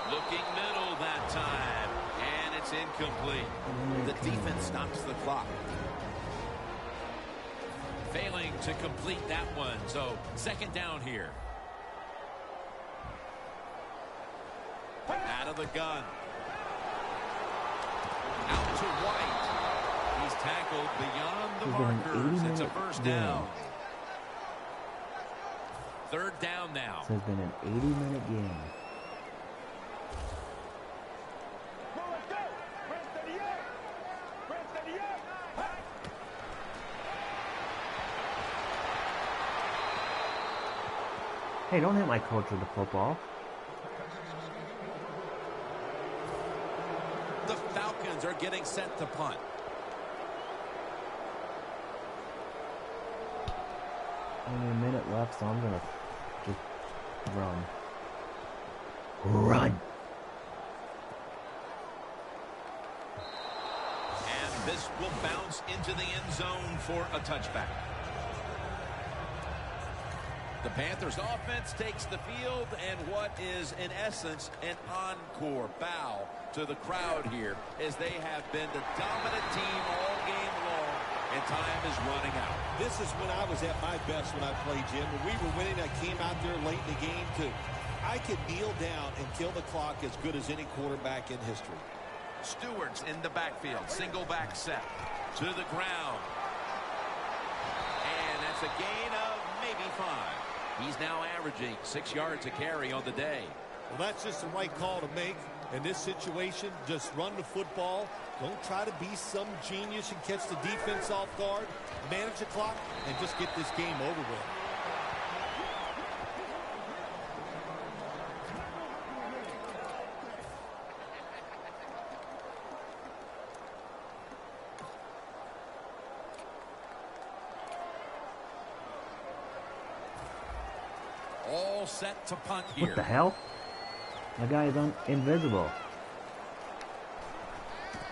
Speaker 6: Looking middle that time, and it's incomplete. The defense stops the clock. Failing to complete that one, so second down here. Out of the gun. Out to White. He's tackled beyond the markers. It's a first down. Third down now.
Speaker 1: This has been an 80-minute game. Hey, don't hit my coach with the football.
Speaker 6: The Falcons are getting set to punt.
Speaker 1: Only a minute left, so I'm gonna just run. Run!
Speaker 6: And this will bounce into the end zone for a touchback. The Panthers offense takes the field, and what is in essence an encore bow to the crowd here, as they have been the dominant team all game long, and time is running out.
Speaker 4: This is when I was at my best when I played, Jim. When we were winning, I came out there late in the game I could kneel down and kill the clock as good as any quarterback in history.
Speaker 6: Stewart's in the backfield, single back set to the ground, and that's a gain of maybe 5. He's now averaging 6 yards a carry on the day.
Speaker 4: Well, that's just the right call to make. In this situation, just run the football. Don't try to be some genius and catch the defense off guard. Manage the clock and just get this game over with.
Speaker 6: All set to punt here.
Speaker 1: What the hell? The guy is invisible.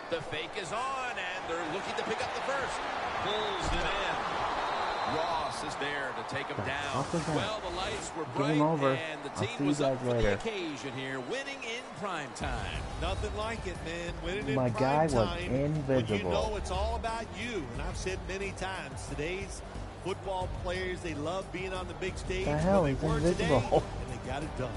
Speaker 6: The fake is on, and they're looking to pick up the first. Pulls it in. Ross is there to take him down. Well, the lights were bright, and the team was up for the occasion here, winning in prime time.
Speaker 4: Nothing like it, man. Winning in
Speaker 1: My
Speaker 4: prime
Speaker 1: guy was
Speaker 4: time.
Speaker 1: invisible.
Speaker 4: When you know it's all about you, and I've said many times, today's football players, they love being on the big stage.
Speaker 1: The hell,
Speaker 4: they
Speaker 1: he's
Speaker 4: were
Speaker 1: invisible.
Speaker 4: today, and they got it done.